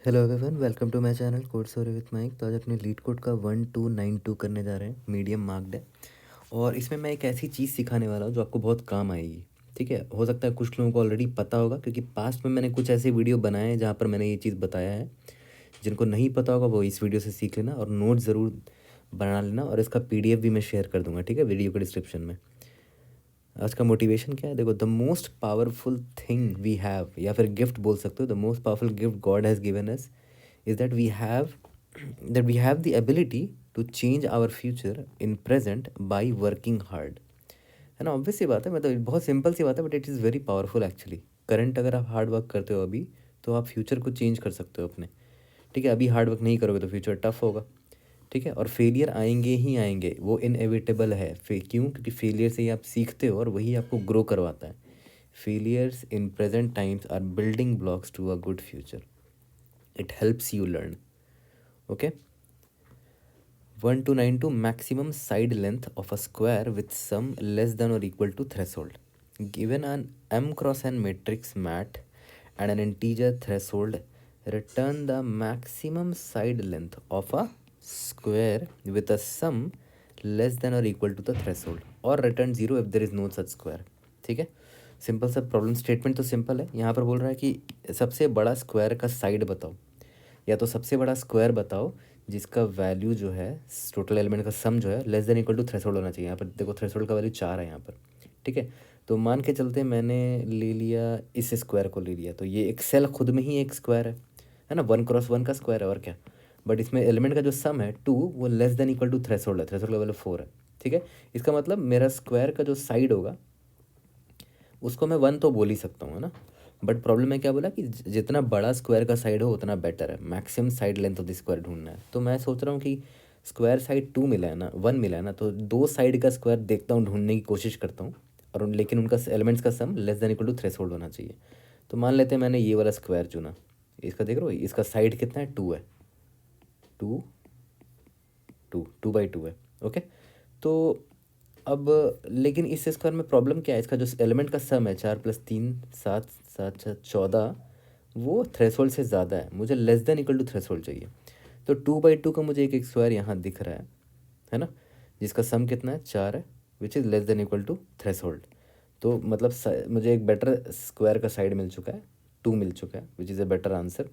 Hello everyone, welcome to my channel code sorry with Mike. तो आज अपने leet code का 1292 करने जा रहे हैं, मीडियम मार्क्ड है। और इसमें मैं एक ऐसी चीज़ सिखाने वाला हूँ जो आपको बहुत काम आएगी। ठीक है, हो सकता है कुछ लोगों को ऑलरेडी पता होगा क्योंकि पास्ट में मैंने कुछ ऐसे वीडियो बनाए हैं जहाँ पर मैंने ये चीज़ बताया है। जिनको नहीं पता होगा वो इस वीडियो से सीख लेना और नोट ज़रूर बना लेना, और इसका PDF भी मैं शेयर कर दूंगा, ठीक है, वीडियो के डिस्क्रिप्शन में। आज का मोटिवेशन क्या है, देखो, the most powerful thing we have, या फिर गिफ्ट बोल सकते हो, the most powerful gift God has given us is that we have the ability to change our future in present by working hard। है ना, ऑब्वियस सी बात है, मतलब बहुत सिंपल सी बात है, but it is very powerful actually. Current अगर आप हार्ड वर्क करते हो अभी, तो आप फ्यूचर को चेंज कर सकते हो अपने। ठीक है, अभी हार्ड वर्क नहीं करोगे तो फ्यूचर टफ होगा। ठीक है, और फेलियर आएंगे ही आएंगे, वो इनएविटेबल है। क्यों? क्योंकि फेलियर से ही आप सीखते हो और वही आपको ग्रो करवाता है। Failures in present times are building blocks to a good future. It helps you learn. Okay. 1292 maximum side length of a square with sum less than or equal to threshold. Given an m cross n matrix mat and an integer threshold, return the maximum side length of a square with a sum less than or equal to the threshold, or return 0 if there is no such square। ठीक है, simple सा problem statement तो simple है। यहाँ पर बोल रहा है कि सबसे बड़ा स्क्वायर का साइड बताओ, या तो सबसे बड़ा स्क्वायर बताओ जिसका वैल्यू जो है, टोटल एलिमेंट का सम जो है, less than equal to threshold होना चाहिए। यहाँ पर देखो, थ्रेशोल्ड का वैल्यू 4 है यहाँ पर। ठीक है, तो मान के चलते मैंने ले लिया, इस स्क्वायर को ले लिया, तो ये एक सेल खुद में ही एक स्क्वायर है ना, 1 क्रॉस 1 का स्क्वायर है, और क्या। बट इसमें एलिमेंट का जो सम है 2, वो less than equal to threshold है, थ्रेशोल्ड का वैल्यू 4 है। ठीक है, इसका मतलब मेरा स्क्वायर का जो साइड होगा उसको मैं 1 तो बोल ही सकता हूँ, है ना। बट प्रॉब्लम में क्या बोला कि जितना बड़ा स्क्वायर का साइड हो उतना बेटर है, maximum side length of the square ढूंढना है। तो मैं सोच रहा हूँ कि स्क्वायर साइड 2 मिला है ना, 1 मिला है ना, तो दो साइड का स्क्वायर देखता हूँ, ढूंढने की कोशिश करता हूँ। और लेकिन उनका एलिमेंट्स का sum less than equal to threshold होना चाहिए। तो मान लेते हैं मैंने ये वाला स्क्वायर चुना। इसका देख रहे हो, इसका साइड कितना है, 2 है। 2 2 बाई 2 है। ओके। तो अब लेकिन इस स्क्वायर में प्रॉब्लम क्या है, इसका जो एलिमेंट का सम है 4 + 3 7 7 7 14, वो थ्रेशोल्ड से ज़्यादा है। मुझे less than equal to threshold चाहिए। तो 2 बाई 2 का मुझे एक स्क्वायर यहाँ दिख रहा है ना, जिसका सम कितना है, 4 है, which is less than equal to threshold. तो मतलब मुझे एक बेटर स्क्वायर का साइड मिल चुका है, 2 मिल चुका है, which is a better answer.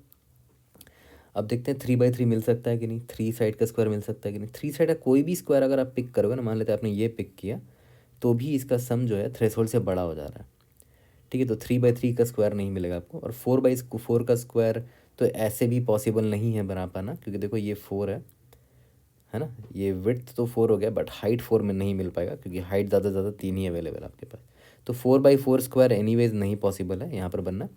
अब देखते हैं 3 बाई 3 मिल सकता है कि नहीं, 3 साइड का स्क्वायर मिल सकता है कि नहीं। 3 साइड का कोई भी स्क्वायर अगर आप पिक करोगे ना, मान लेते हैं आपने ये पिक किया, तो भी इसका सम जो है थ्रेशोल्ड से बड़ा हो जा रहा है। ठीक है, तो 3 बाई 3 का स्क्वायर नहीं मिलेगा आपको। और 4 बाई 4 का स्क्वायर तो ऐसे भी पॉसिबल नहीं है बना पाना, क्योंकि देखो ये 4 है ना, ये विड्थ तो 4 हो गया, बट हाइट 4 में नहीं मिल पाएगा क्योंकि हाइट ज़्यादा से ज़्यादा 3 ही अवेलेबल है आपके पास। तो 4 बाई 4 स्क्वायर एनीवेज नहीं पॉसिबल है यहाँ पर बनना।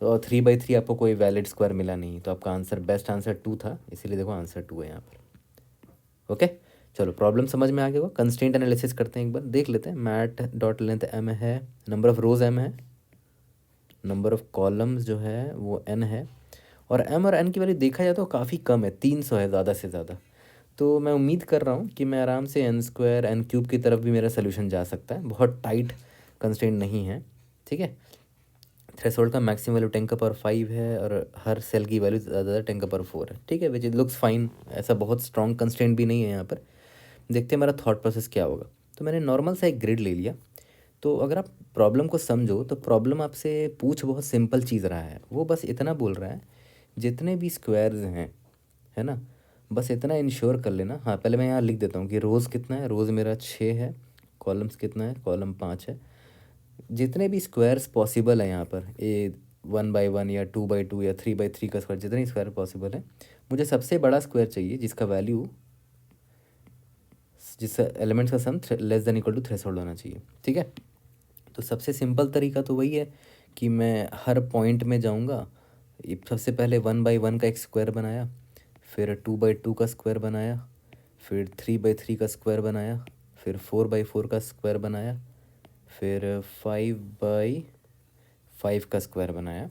और 3 बाई 3 आपको कोई वैलिड स्क्वायर मिला नहीं, तो आपका आंसर, बेस्ट आंसर 2 था, इसीलिए देखो आंसर 2 है यहाँ पर। ओके, चलो प्रॉब्लम समझ में आ गया होगा। कंस्ट्रेंट एनालिसिस करते हैं, एक बार देख लेते हैं। मैट डॉट लेंथ m है, नंबर ऑफ रोज m है, नंबर ऑफ कॉलम्स जो है वो n है, और m और n की वैल्यू देखा जाए तो काफ़ी कम है, 300 है ज़्यादा से ज़्यादा। तो मैं उम्मीद कर रहा हूँ कि मैं आराम से n² n³ की तरफ भी मेरा सोल्यूशन जा सकता है, बहुत टाइट कंस्ट्रेंट नहीं है। ठीक है, थ्रेशोल्ड का मैक्सिमम वैल्यू 10⁻5 है, और हर सेल की वैल्यू ज़्यादा 10⁻4 है। ठीक है, विच इज लुक्स फाइन, ऐसा बहुत स्ट्रॉन्ग कंस्ट्रेंट भी नहीं है यहाँ पर। देखते हैं मेरा थॉट प्रोसेस क्या होगा। तो मैंने नॉर्मल सा एक ग्रिड ले लिया। तो अगर आप प्रॉब्लम को समझो तो प्रॉब्लम आपसे पूछ बहुत सिंपल चीज़ रहा है, वो बस इतना बोल रहा है, जितने भी स्क्वायर्स हैं, है ना, बस इतना इंश्योर कर लेना। हाँ, पहले मैं यहाँ लिख देता हूँ कि रोज़ कितना है, रोज़ मेरा 6 है, कॉलम्स कितना है, कॉलम 5 है। जितने भी स्क्वायर्स पॉसिबल है यहाँ पर, 1 बाई 1 या 2 बाई 2 या 3 बाई 3 का स्क्वायर, जितने स्क्वायर पॉसिबल है, मुझे सबसे बड़ा स्क्वायर चाहिए जिसका वैल्यू, जिस एलिमेंट्स का sum less than equal to threshold होना चाहिए। ठीक है, तो सबसे सिंपल तरीका तो वही है कि मैं हर पॉइंट में जाऊँगा। सबसे पहले 1 बाई 1 का एक स्क्वायर बनाया, फिर 2 बाई 2 का स्क्वायर बनाया, फिर 3 बाई 3 का स्क्वायर बनाया, फिर 4 बाई 4 का स्क्वायर बनाया, फिर 5 बाई 5 का स्क्वायर बनाया,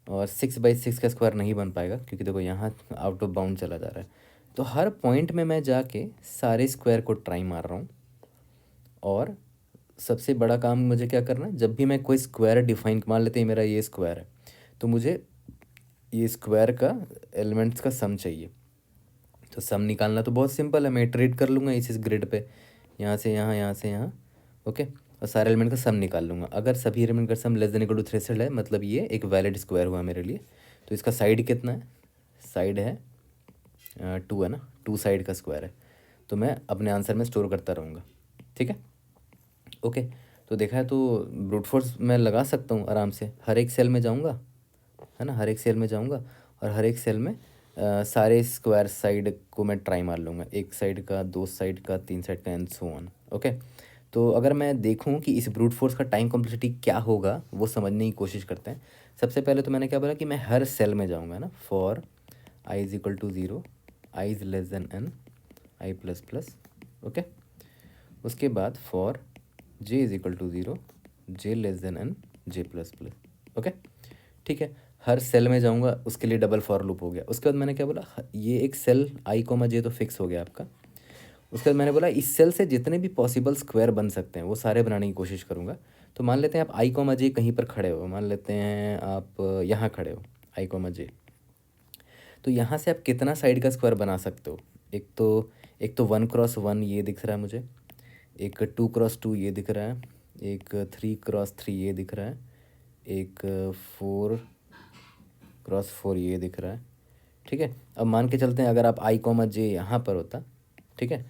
और 6 बाई 6 का स्क्वायर नहीं बन पाएगा क्योंकि देखो यहाँ आउट ऑफ बाउंड चला जा रहा है। तो हर पॉइंट में मैं जाके सारे स्क्वायर को ट्राई मार रहा हूँ। और सबसे बड़ा काम मुझे क्या करना है, जब भी मैं कोई स्क्वायर डिफाइन, मान लेते हैं मेरा ये स्क्वायर है, तो मुझे ये स्क्वायर का एलिमेंट्स का सम चाहिए। तो सम निकालना तो बहुत सिंपल है, मैं इटरेट कर लूँगा इस ग्रिड पे, यहाँ से यहाँ, यहाँ से यहाँ, ओके, और सारे एलिमेंट का सम निकाल लूँगा। अगर सभी एलिमेंट का sum less than equal to threshold है, मतलब ये एक वैलिड स्क्वायर हुआ मेरे लिए। तो इसका साइड कितना है, साइड है 2 है ना, 2 साइड का स्क्वायर है। तो मैं अपने आंसर में स्टोर करता रहूँगा, ठीक है, ओके। तो देखा है, तो ब्रूट फोर्स मैं लगा सकता हूँ आराम से, हर एक सेल में जाऊँगा, है ना, हर एक सेल में जाऊँगा और हर एक सेल में सारे स्क्वायर साइड को मैं ट्राई मार लूँगा, एक साइड का, दो साइड का, तीन साइड का, एंड सो ऑन, ओके। तो अगर मैं देखूँ कि इस ब्रूट फोर्स का टाइम कॉम्प्लेक्सिटी क्या होगा, वो समझने की कोशिश करते हैं। सबसे पहले तो मैंने क्या बोला कि मैं हर सेल में जाऊँगा ना, for I is equal to 0, I is less than N, I plus plus, okay. उसके बाद for J is equal to 0, J less than N, J plus plus, okay, ठीक है। हर सेल में जाऊंगा, उसके लिए डबल फॉर लूप हो गया। उसके बाद मैंने क्या बोला, ये एक सेल आई कोमा जे तो फिक्स हो गया आपका। उसके बाद मैंने बोला इस सेल से जितने भी पॉसिबल स्क्वायर बन सकते हैं वो सारे बनाने की कोशिश करूँगा। तो मान लेते हैं आप आई कोमा जे कहीं पर खड़े हो, मान लेते हैं आप यहाँ खड़े हो, आई कोमा जे। तो यहाँ से आप कितना साइड का स्क्वायर बना सकते हो, एक तो 1x1 ये दिख रहा है मुझे, एक 2x2 ये दिख रहा है, एक 3x3 ये दिख रहा है, एक 4x4 ये दिख रहा है, ठीक है। अब मान के चलते हैं अगर आप आई कोमा जे यहाँ पर होता, ठीक है,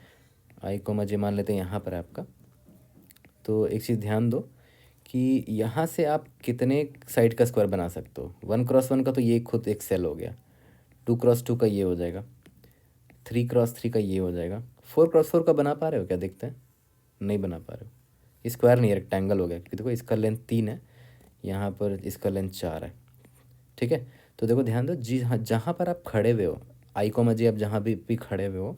आई कोमा जे मान लेते हैं यहाँ पर है आपका। तो एक चीज़ ध्यान दो कि यहाँ से आप कितने साइड का स्क्वायर बना सकते हो। 1x1 का तो ये खुद एक सेल हो गया, 2x2 का ये हो जाएगा, 3x3 का ये हो जाएगा, 4x4 का बना पा रहे हो क्या, देखते हैं, नहीं बना पा रहे हो। स्क्वायर नहीं है, रेक्टेंगल हो गया, क्योंकि देखो इसका लेंथ 3 है, यहाँ पर इसका लेंथ 4 है, ठीक है। तो देखो ध्यान दो, जी हाँ, जहाँ पर आप खड़े हुए हो, आई कोमा जे आप जहाँ भी खड़े हुए हो,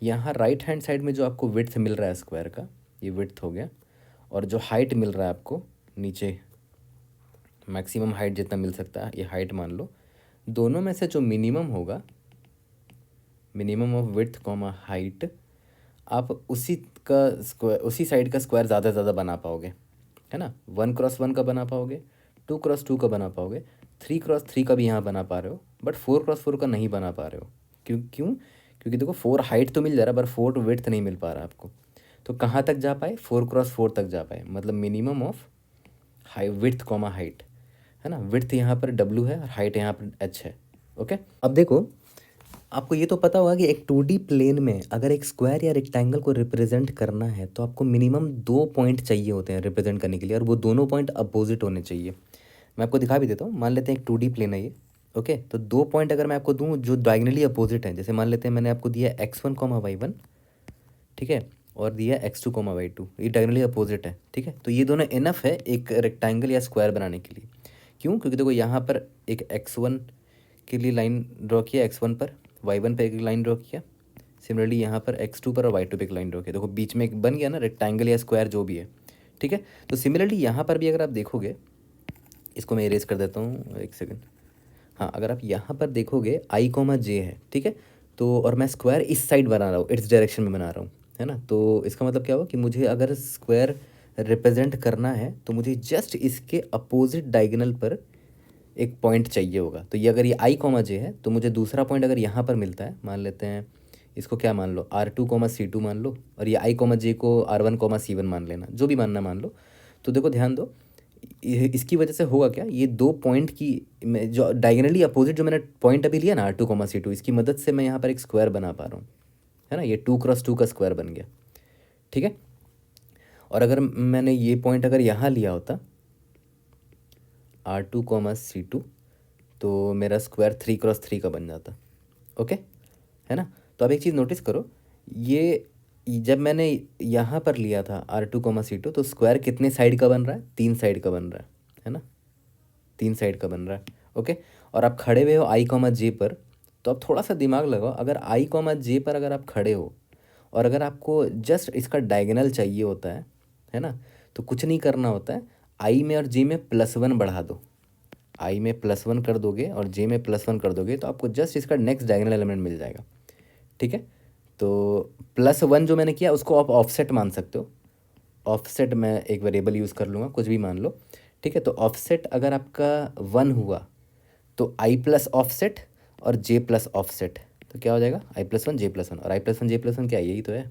यहाँ राइट हैंड साइड में जो आपको विड्थ मिल रहा है स्क्वायर का, ये विड्थ हो गया, और जो हाइट मिल रहा है आपको नीचे, मैक्सिमम हाइट जितना मिल सकता है ये हाइट मान लो, दोनों में से जो मिनिमम होगा, minimum of width comma height, आप उसी का स्क्वायर, उसी साइड का स्क्वायर ज़्यादा से ज़्यादा बना पाओगे, है ना। 1x1 का बना पाओगे, 2x2 का बना पाओगे, 3x3 का भी यहाँ बना पा रहे हो, बट 4x4 का नहीं बना पा रहे हो। क्यों क्योंकि देखो 4 हाइट तो मिल जा रहा है, पर 4 विड्थ नहीं मिल पा रहा आपको। तो कहाँ तक जा पाए, 4x4 तक जा पाए, मतलब minimum of high width comma height, है ना। विड्थ यहाँ पर W है और हाइट यहाँ पर H है, ओके। अब देखो, आपको ये तो पता होगा कि एक 2D प्लेन में अगर एक स्क्वायर या रेक्टेंगल को रिप्रेजेंट करना है तो आपको मिनिमम 2 पॉइंट चाहिए होते हैं रिप्रेजेंट करने के लिए, और वो दोनों पॉइंट अपोजिट होने चाहिए। मैं आपको दिखा भी देता हूँ, मान लेते हैं एक 2D प्लेन है ये, ओके। तो 2 पॉइंट अगर मैं आपको दूँ जो डायगनली अपोजिट है, जैसे मान लेते हैं मैंने आपको दिया x1 कॉमा y1, ठीक है, और दिया x2 कॉमा y2, ये डायगनली अपोजिट है, ठीक है। तो ये दोनों इनफ है एक रेक्टेंगल या स्क्वायर बनाने के लिए। क्यों, क्योंकि देखो यहाँ पर एक x1 के लिए लाइन ड्रॉ किया, x1 पर, y1 पे एक लाइन ड्रॉ किया, सिमिलरली यहाँ पर x2 पर और y2 पे एक लाइन ड्रॉ किया। देखो बीच में एक बन गया ना रेक्टेंगल या स्क्वायर जो भी है, ठीक है। तो सिमिलरली यहाँ पर भी अगर आप देखोगे, इसको मैं इरेज कर देता हूँ, एक सेकंड, हाँ, अगर आप यहाँ पर देखोगे आई कोमा जे है, ठीक है। तो और मैं स्क्वायर इस साइड बना रहा हूँ, इस डायरेक्शन में बना रहा हूँ, है ना। तो इसका मतलब क्या हुआ कि मुझे अगर स्क्वायर रिप्रेजेंट करना है तो मुझे जस्ट इसके अपोजिट डायगोनल पर एक पॉइंट चाहिए होगा। तो ये अगर ये आई कोमा जे है तो मुझे दूसरा पॉइंट अगर यहाँ पर मिलता है, मान लेते हैं इसको क्या मान लो, R2 कोमा C2 मान लो, और ये आई कोमा जे को R1 कोमा C1 मान लेना, जो भी मानना मान लो। तो देखो ध्यान दो, इसकी वजह से होगा क्या, ये 2 पॉइंट की जो डायगनली अपोजिट जो मैंने पॉइंट अभी लिया ना R2 कोमा C2, इसकी मदद से मैं यहाँ पर एक स्क्वायर बना पा रहा हूँ, है ना। ये 2x2 का स्क्वायर बन गया, ठीक है। और अगर मैंने ये पॉइंट अगर यहाँ लिया होता R2 कोमा C2, तो मेरा स्क्वायर 3x3 का बन जाता, ओके, है ना। तो अब एक चीज़ नोटिस करो, ये जब मैंने यहाँ पर लिया था R2 कोमा C2, तो स्क्वायर कितने साइड का बन रहा है, 3 साइड का बन रहा है ना, 3 साइड का बन रहा है, ओके। और आप खड़े हुए हो आई कोमा जे पर, तो आप थोड़ा सा दिमाग लगाओ, अगर आई कोमा जे पर अगर आप खड़े हो और अगर आपको जस्ट इसका डायगोनल चाहिए होता है ना, तो कुछ नहीं करना होता है, आई में और जे में +1 बढ़ा दो, आई में +1 कर दोगे और जे में +1 कर दोगे, तो आपको जस्ट इसका नेक्स्ट डायगोनल एलिमेंट मिल जाएगा, ठीक है। तो +1 जो मैंने किया उसको आप ऑफसेट मान सकते हो, ऑफसेट मैं एक वेरिएबल यूज़ कर लूँगा, कुछ भी मान लो, ठीक है। तो ऑफसेट अगर आपका 1 हुआ तो आई प्लस ऑफसेट और जे प्लस ऑफसेट, तो क्या हो जाएगा आई प्लस वन जे प्लस वन, और आई प्लस वन जे प्लस वन क्या है, यही तो है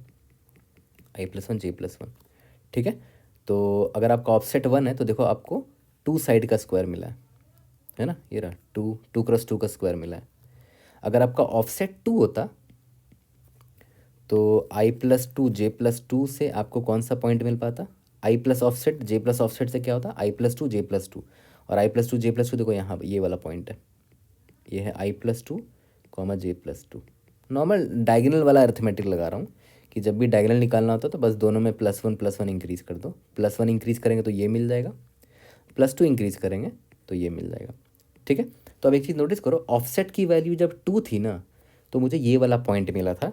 आई प्लस वन जे प्लस वन। ठीक है, तो अगर आपका ऑफसेट वन है तो देखो आपको टू साइड का स्क्वायर मिला है ना, ये रहा टू, टू क्रॉस टू का स्क्वायर मिला है। अगर आपका ऑफसेट टू होता तो आई प्लस टू जे प्लस टू से आपको कौन सा पॉइंट मिल पाता, आई प्लस ऑफसेट जे प्लस ऑफसेट से क्या होता आई प्लस टू जे प्लस टू, और आई प्लस टू जे प्लस टू देखो यहाँ ये वाला पॉइंट है, ये है आई प्लस टू कॉमा जे प्लस टू। नॉर्मल डायगोनल वाला अर्थमेटिक लगा रहा हूँ कि जब भी डायगोनल निकालना होता है तो बस दोनों में प्लस वन इंक्रीज़ कर दो, प्लस वन इंक्रीज़ करेंगे तो ये मिल जाएगा, प्लस टू इंक्रीज़ करेंगे तो ये मिल जाएगा। ठीक है, तो अब एक चीज़ नोटिस करो, ऑफसेट की वैल्यू जब टू थी ना तो मुझे ये वाला पॉइंट मिला था,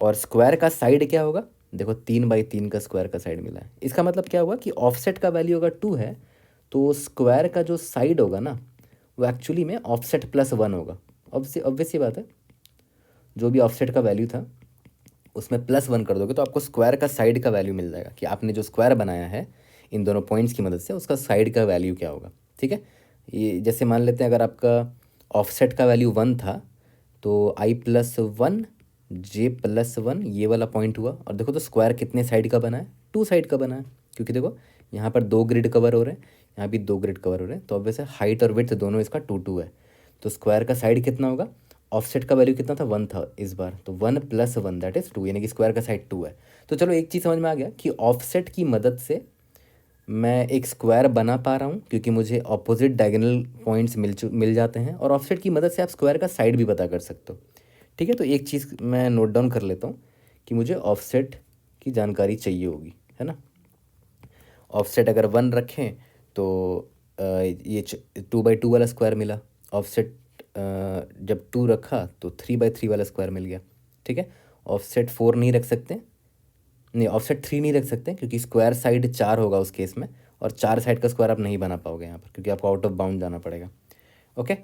और स्क्वायर का साइड क्या होगा, देखो 3/3 का स्क्वायर का साइड मिला है। इसका मतलब क्या हुआ कि ऑफसेट का वैल्यू अगर टू है तो स्क्वायर का जो साइड होगा ना वो एक्चुअली में ऑफसेट प्लस वन होगा। ऑब्वियस सी बात है, जो भी ऑफसेट का वैल्यू था उसमें प्लस वन कर दोगे तो आपको स्क्वायर का साइड का वैल्यू मिल जाएगा, कि आपने जो स्क्वायर बनाया है इन दोनों पॉइंट्स की मदद से उसका साइड का वैल्यू क्या होगा। ठीक है, ये जैसे मान लेते हैं अगर आपका ऑफसेट का वैल्यू वन था तो आई प्लस वन जे प्लस वन ये वाला पॉइंट हुआ, और देखो तो स्क्वायर कितने साइड का बना है, टू साइड का बना है, क्योंकि देखो यहाँ पर दो ग्रिड कवर हो रहे हैं, यहाँ भी दो ग्रिड कवर हो रहे हैं, तो ऑब्वियस है हाइट और विड्थ दोनों इसका टू टू है, तो स्क्वायर का साइड कितना होगा, ऑफसेट का वैल्यू कितना था वन था इस बार, तो one plus one that is two, यानी कि स्क्वायर का साइड टू है। तो चलो एक चीज़ समझ में आ गया कि ऑफसेट की मदद से मैं एक स्क्वायर बना पा रहा हूँ क्योंकि मुझे अपोजिट डायगोनल पॉइंट्स मिल जाते हैं, और ऑफसेट की मदद से आप स्क्वायर का साइड भी पता कर सकते हो। ठीक है, तो एक चीज़ मैं नोट डाउन कर लेता हूँ कि मुझे ऑफसेट की जानकारी चाहिए होगी, है ना। ऑफसेट अगर वन रखें तो ये 2/2 वाला स्क्वायर मिला, ऑफसेट जब टू रखा तो 3/3 वाला स्क्वायर मिल गया। ठीक है, ऑफसेट फोर नहीं रख सकते, नहीं ऑफसेट थ्री नहीं रख सकते क्योंकि स्क्वायर साइड चार होगा उस केस में, और चार साइड का स्क्वायर आप नहीं बना पाओगे यहाँ पर क्योंकि आपको आउट ऑफ बाउंड जाना पड़ेगा। ओके,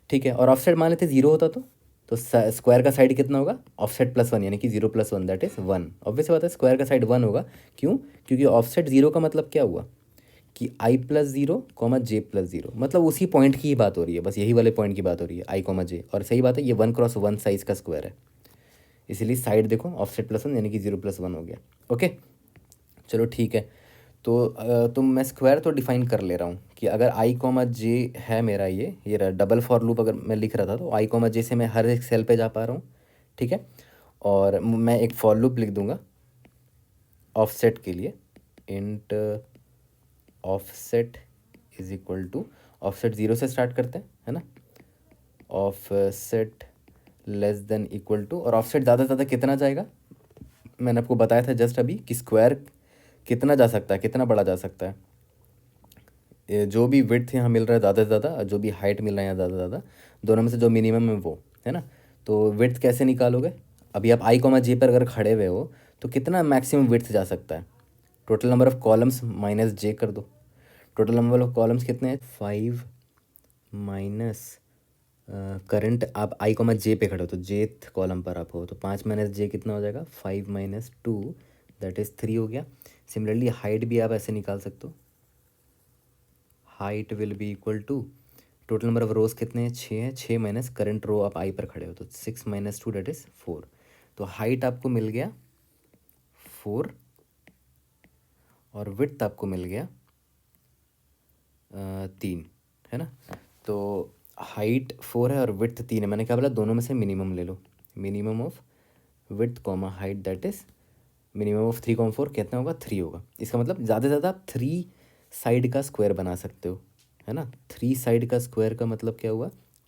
ठीक है, और ऑफसेट मान लेते जीरो होता तो स्क्वायर का साइड कितना होगा, ऑफसेट प्लस वन, यानी कि zero plus one that is one. Obvious बात है स्क्वायर का साइड वन होगा, क्यों, क्योंकि ऑफसेट जीरो का मतलब क्या हुआ कि I plus zero comma J plus zero, मतलब उसी पॉइंट की ही बात हो रही है, बस यही वाले पॉइंट की बात हो रही है आई कॉमा जे, और सही बात है ये वन क्रॉस वन साइज का स्क्वायर है, इसीलिए साइड देखो ऑफसेट प्लस वन यानी कि जीरो प्लस वन हो गया। ओके, चलो ठीक है, तो मैं स्क्वायर तो डिफाइन कर ले रहा हूँ कि अगर आई कॉमा जे है मेरा, ये रहा डबल फॉर लूप अगर मैं लिख रहा था तो आई कॉमा जे से मैं हर एक सेल पे जा पा रहा हूँ। ठीक है, और मैं एक फॉर लूप लिख दूंगा ऑफसेट के लिए, int offset is equal to, offset zero से स्टार्ट करते हैं है ना, offset less than equal to, और ऑफसेट ज़्यादा से ज़्यादा कितना जाएगा, मैंने आपको बताया था जस्ट अभी कि स्क्वायर कितना जा सकता है, कितना बड़ा जा सकता है, जो भी विड्थ यहाँ मिल रहा है ज़्यादा से ज़्यादा, जो भी हाइट मिल रहा है यहाँ ज़्यादा से ज़्यादा, दोनों में से जो मिनिमम है वो, है ना। तो विड्थ कैसे निकालोगे, अभी आप आई कॉमा जे पर अगर खड़े हुए हो तो कितना मैक्सिमम विड्थ जा सकता है, total number of columns minus J कर दो, टोटल नंबर ऑफ़ कॉलम्स कितने हैं, 5 माइनस करंट, आप आई कॉमा जे पे खड़े हो तो जेथ कॉलम पर आप हो तो 5 माइनस जे कितना हो जाएगा, 5 माइनस 2 दैट इज़ 3 हो गया। सिमिलरली हाइट भी आप ऐसे निकाल सकते हो, height will be equal to, total number of rows कितने हैं, 6 हैं, 6 माइनस करंट रो आप आई पर खड़े हो तो 6 माइनस 2 दैट इज़ 4, तो हाइट आपको मिल गया 4 और विड्थ आपको मिल गया 3, है ना। तो हाइट 4 है और विड्थ 3 है, मैंने क्या बोला दोनों में से मिनिमम ले लो, minimum of width comma height that is minimum of 3,4 कितना होगा, 3 होगा। इसका मतलब ज़्यादा से ज़्यादा आप 3 साइड का स्क्वायर बना सकते हो, है ना। 3 साइड का स्क्वायर का मतलब क्या हुआ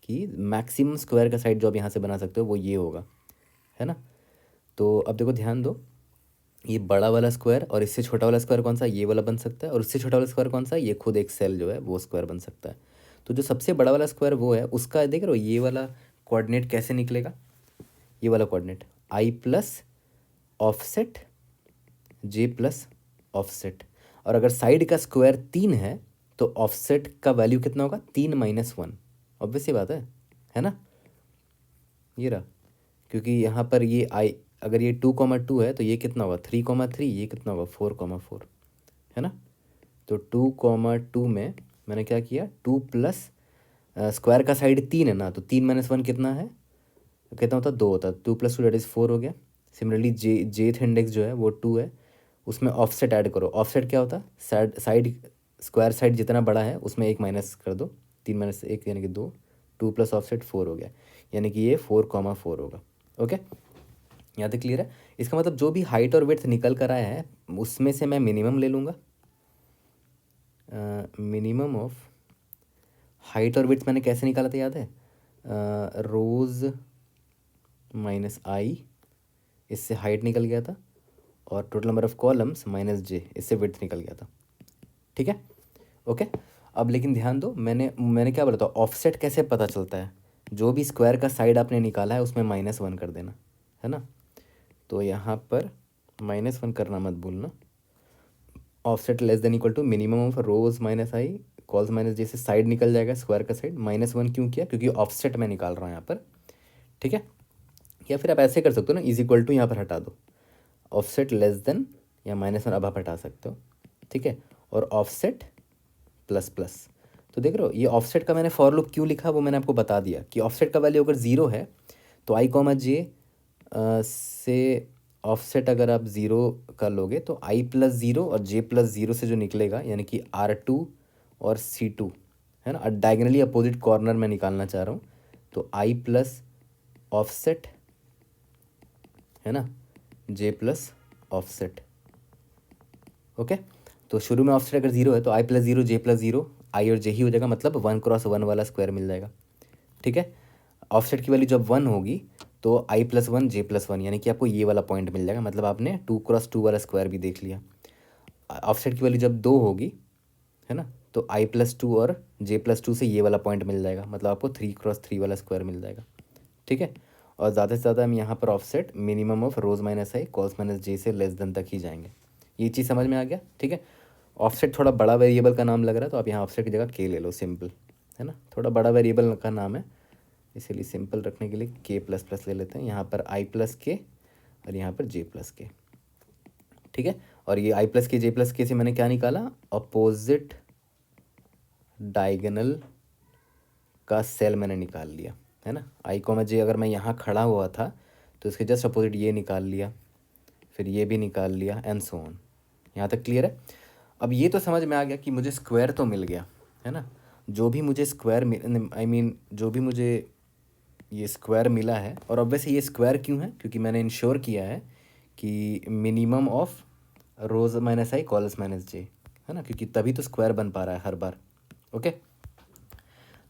कि मैक्सिमम स्क्वायर का साइड जो आप यहाँ से बना सकते हो वो ये होगा, है ना। तो अब देखो ध्यान दो, ये बड़ा वाला स्क्वायर और इससे छोटा वाला स्क्वायर कौन सा, ये वाला बन सकता है, और इससे छोटा वाला स्क्वायर कौन सा, ये खुद एक सेल जो है वो स्क्वायर बन सकता है। तो जो सबसे बड़ा वाला स्क्वायर वो है, उसका देख रहे हो ये वाला कोऑर्डिनेट कैसे निकलेगा, ये वाला coordinate I plus offset J plus offset, और अगर साइड का स्क्वायर 3 है तो ऑफसेट का वैल्यू कितना होगा, 3 माइनस 1, ऑब्वियस सी बात है ना। ये रहा, क्योंकि यहाँ पर ये आई अगर ये 2,2 है तो ये कितना होगा 3,3, ये कितना होगा 4,4, है ना। तो 2,2 में मैंने क्या किया 2 प्लस स्क्वायर का साइड 3 है ना, तो 3 - 1 कितना है, कितना होता है, 2 होता है। 2 + 2 दैट इज़ 4 हो गया। सिमिलरली जेथ इंडेक्स जो है वो 2 है, उसमें ऑफसेट ऐड करो। ऑफसेट क्या होता है, साइड स्क्वायर साइड जितना बड़ा है उसमें एक माइनस कर दो, 3 - 1 यानी कि 2, 2 प्लस ऑफसेट 4 हो गया, यानी कि ये 4,4 होगा। ओके, यहाँ तक क्लियर है। इसका मतलब जो भी हाइट और विड्थ निकल कर आया है उसमें से मैं मिनिमम ले लूँगा। मिनिमम ऑफ हाइट और विड्थ मैंने कैसे निकाला था, याद है, रोज़ माइनस आई, इससे हाइट निकल गया था, और total number of columns minus J, इससे विड्थ निकल गया था। ठीक है, ओके। अब लेकिन ध्यान दो, मैंने क्या बोला था, ऑफसेट कैसे पता चलता है, जो भी स्क्वायर का साइड आपने निकाला है उसमें -1 कर देना, है ना। तो यहाँ पर -1 करना मत भूलना। Offset less than equal to minimum of rows minus I cols minus J, से साइड निकल जाएगा स्क्वायर का साइड। -1 क्यों किया, क्योंकि ऑफसेट मैं निकाल रहा हूँ यहाँ पर। ठीक है, या फिर आप ऐसे कर सकते हो ना, इज इक्वल टू यहाँ पर हटा दो, ऑफसेट लेस देन या -1 अब आप हटा सकते हो। ठीक है, और ऑफसेट प्लस प्लस। तो देख रहे हो, ये ऑफसेट का मैंने फॉर लूप क्यों लिखा वो मैंने आपको बता दिया कि ऑफसेट का वैल्यू अगर 0 है तो i, से ऑफसेट अगर आप 0 का लोगे तो i+0 और j+0 से जो निकलेगा, यानी कि R2 और C2, है ना। डायगनली अपोजिट कॉर्नर में निकालना चाह रहा हूँ, तो i प्लस ऑफसेट, है ना, j+ ऑफसेट। ओके, तो शुरू में ऑफसेट अगर 0 है तो i+0 j+0, आई और जे ही हो जाएगा, मतलब 1 × 1 वाला स्क्वायर मिल जाएगा। ठीक है, ऑफसेट की वैल्यू जब 1 होगी तो i+1 j+1, यानी कि आपको ये वाला पॉइंट मिल जाएगा, मतलब आपने 2 × 2 वाला स्क्वायर भी देख लिया। ऑफसेट की वैल्यू जब 2 होगी, है ना, तो i+2 और j+2 से ये वाला पॉइंट मिल जाएगा, मतलब आपको 3 × 3 वाला स्क्वायर मिल जाएगा। ठीक है, और ज़्यादा से ज़्यादा हम यहाँ पर offset minimum of rows minus I cols minus J से लेस देन तक ही जाएंगे। ये चीज़ समझ में आ गया। ठीक है, ऑफसेट थोड़ा बड़ा वेरिएबल का नाम लग रहा है तो आप यहाँ ऑफसेट की जगह के ले लो, सिंपल, है ना, थोड़ा बड़ा वेरिएबल का नाम है, इसीलिए सिंपल रखने के लिए k++ ले लेते हैं। यहाँ पर i+k और यहाँ पर j+k। ठीक है, और ये i+k j+k से मैंने क्या निकाला, अपोजिट डायगोनल का सेल मैंने निकाल लिया, है ना। i, j अगर मैं यहाँ खड़ा हुआ था तो इसके जस्ट अपोजिट ये निकाल लिया, फिर ये भी निकाल लिया, एंड सो ऑन। यहाँ तक क्लियर है। अब ये तो समझ में आ गया कि मुझे स्क्वायर तो मिल गया, है ना। जो भी मुझे स्क्वायर जो भी मुझे ये स्क्वायर मिला है, और ऑब्वियसली ये स्क्वायर क्यों है, क्योंकि मैंने इंश्योर किया है कि minimum of rows minus I cols minus J, है ना, क्योंकि तभी तो स्क्वायर बन पा रहा है हर बार। ओके,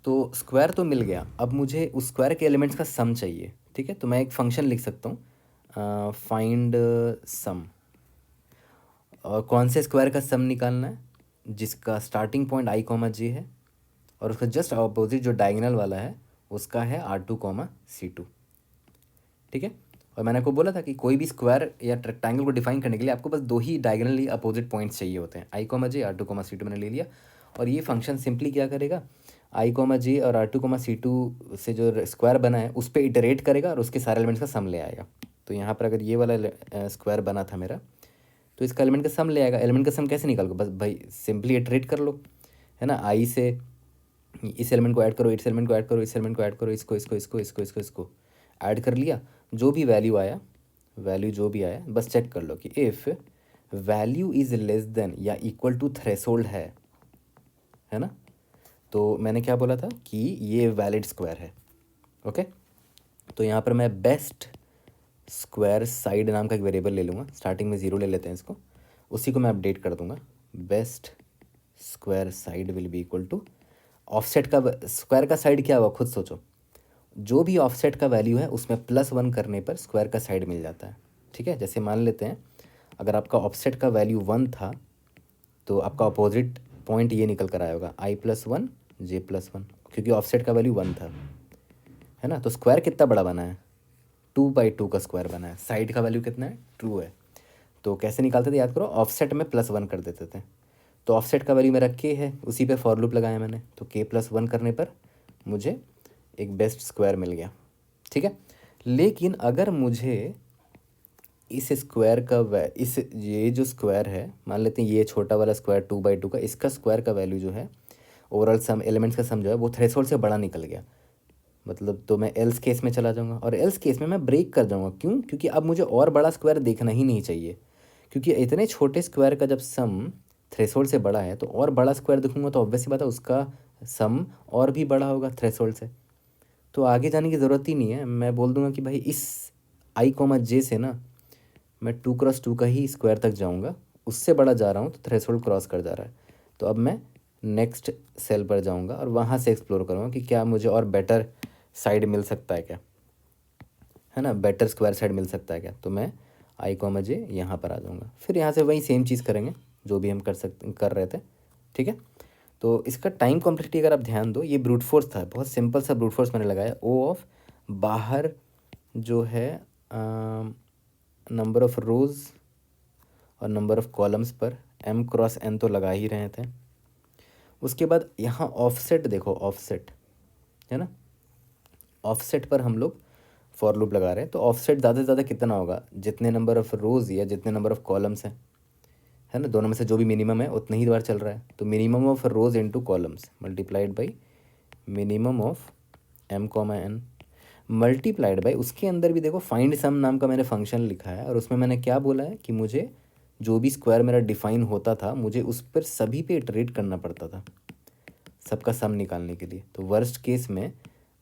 तो स्क्वायर तो मिल गया, अब मुझे उस स्क्वायर के एलिमेंट्स का सम चाहिए। ठीक है, तो मैं एक फंक्शन लिख सकता हूँ, फाइंड सम। और कौन से स्क्वायर का सम निकालना है, जिसका स्टार्टिंग पॉइंट i, j है, और उसका जस्ट अपोजिट जो डायगोनल वाला है उसका है R2, C2। ठीक है, और मैंने आपको बोला था कि कोई भी स्क्वायर या रेक्टेंगल को डिफाइन करने के लिए आपको बस 2 ही डायगोनली अपोजिट पॉइंट्स चाहिए होते हैं, i, j, R2, C2 मैंने ले लिया। और ये फंक्शन सिंपली क्या करेगा, i, j और R2, C2 से जो स्क्वायर बना है उस पर इटरेट करेगा और उसके सारे एलिमेंट्स का सम ले आएगा। तो यहाँ पर अगर ये वाला स्क्वायर बना था मेरा, तो इसका एलिमेंट का सम ले आएगा। एलिमेंट का सम कैसे निकालोगे, बस भाई सिंपली इटरेट कर लो, है ना। आई से इस एलिमेंट को ऐड करो, इस एलिमेंट को ऐड करो, इस एलिमेंट को ऐड करो, इसको ऐड कर लिया, जो भी वैल्यू आया, जो भी आया बस चेक कर लो कि if value is less then या इक्वल टू थ्रेशोल्ड है ना। तो मैंने क्या बोला था कि ये वैलिड स्क्वायर है। ओके, तो यहाँ पर मैं बेस्ट स्क्वायर साइड नाम का एक वेरिएबल ले लूँगा, स्टार्टिंग में 0 ले लेते हैं इसको, उसी को मैं अपडेट कर दूँगा। Best square side will be equal to offset का स्क्वायर का साइड क्या हुआ खुद सोचो, जो भी ऑफसेट का वैल्यू है उसमें +1 करने पर स्क्वायर का साइड मिल जाता है। ठीक है, जैसे मान लेते हैं अगर आपका ऑफसेट का वैल्यू 1 था तो आपका अपोजिट पॉइंट ये निकल कर आया होगा i+1 j+1, क्योंकि ऑफसेट का वैल्यू 1 था, है ना। तो स्क्वायर कितना बड़ा बना है, 2/2 का स्क्वायर बना है, साइड का वैल्यू कितना है, 2 है। तो कैसे निकालते थे याद करो, ऑफसेट में +1 कर देते थे। तो ऑफसेट का वैल्यू मेरा k है, उसी पे फॉर लूप लगाया मैंने, तो k+1 करने पर मुझे एक बेस्ट स्क्वायर मिल गया। ठीक है, लेकिन अगर मुझे इस स्क्वायर का ये जो स्क्वायर है, मान लेते हैं ये छोटा वाला स्क्वायर 2/2 का, इसका स्क्वायर का वैल्यू जो है ओवरऑल सम एलिमेंट्स का सम जो है वो थ्रेशोल्ड से बड़ा निकल गया, मतलब तो मैं एल्स केस में चला जाऊँगा, और एल्स केस में मैं ब्रेक कर जाऊँगा। क्यों? क्योंकि अब मुझे और बड़ा स्क्वायर देखना ही नहीं चाहिए, क्योंकि इतने छोटे स्क्वायर का जब सम थ्रेशोल्ड से बड़ा है तो और बड़ा स्क्वायर देखूंगा तो ऑब्वियसली बात है उसका सम और भी बड़ा होगा थ्रेशोल्ड से। तो आगे जाने की ज़रूरत ही नहीं है, मैं बोल दूंगा कि भाई इस आई कॉमा जे से ना मैं 2x2 का ही स्क्वायर तक जाऊंगा, उससे बड़ा जा रहा हूँ तो थ्रेशोल्ड क्रॉस कर जा रहा है। तो अब मैं नेक्स्ट सेल पर जाऊंगा और वहाँ से एक्सप्लोर करूँगा कि क्या मुझे और बेटर साइड मिल सकता है क्या, है ना, बेटर स्क्वायर साइड मिल सकता है क्या। तो मैं आई कॉमा जे यहाँ पर आ जाऊँगा, फिर यहाँ से वही सेम चीज़ करेंगे जो भी हम कर रहे थे। ठीक है, तो इसका टाइम कॉम्प्लेक्सिटी अगर आप ध्यान दो, ये ब्रूट फोर्स था, बहुत सिंपल सा ब्रूट फोर्स मैंने लगाया। ओ ऑफ बाहर जो है नंबर ऑफ़ रोज़ और नंबर ऑफ़ कॉलम्स पर m क्रॉस n तो लगा ही रहे थे। उसके बाद यहाँ ऑफसेट देखो, ऑफसेट है ना, ऑफसेट पर हम लोग फॉर लूप लगा रहे हैं। तो ऑफसेट ज़्यादा से ज़्यादा कितना होगा, जितने नंबर ऑफ़ रोज़ या जितने नंबर ऑफ़ कॉलम्स हैं, है ना, दोनों में से जो भी मिनिमम है उतने ही बार चल रहा है। तो minimum of rows into columns multiplied by minimum of m comma n multiplied by, उसके अंदर भी देखो फाइंड सम नाम का मैंने फंक्शन लिखा है, और उसमें मैंने क्या बोला है कि मुझे जो भी स्क्वायर मेरा डिफाइन होता था मुझे उस पर सभी पे इटरेट करना पड़ता था सबका सम निकालने के लिए। तो वर्स्ट केस में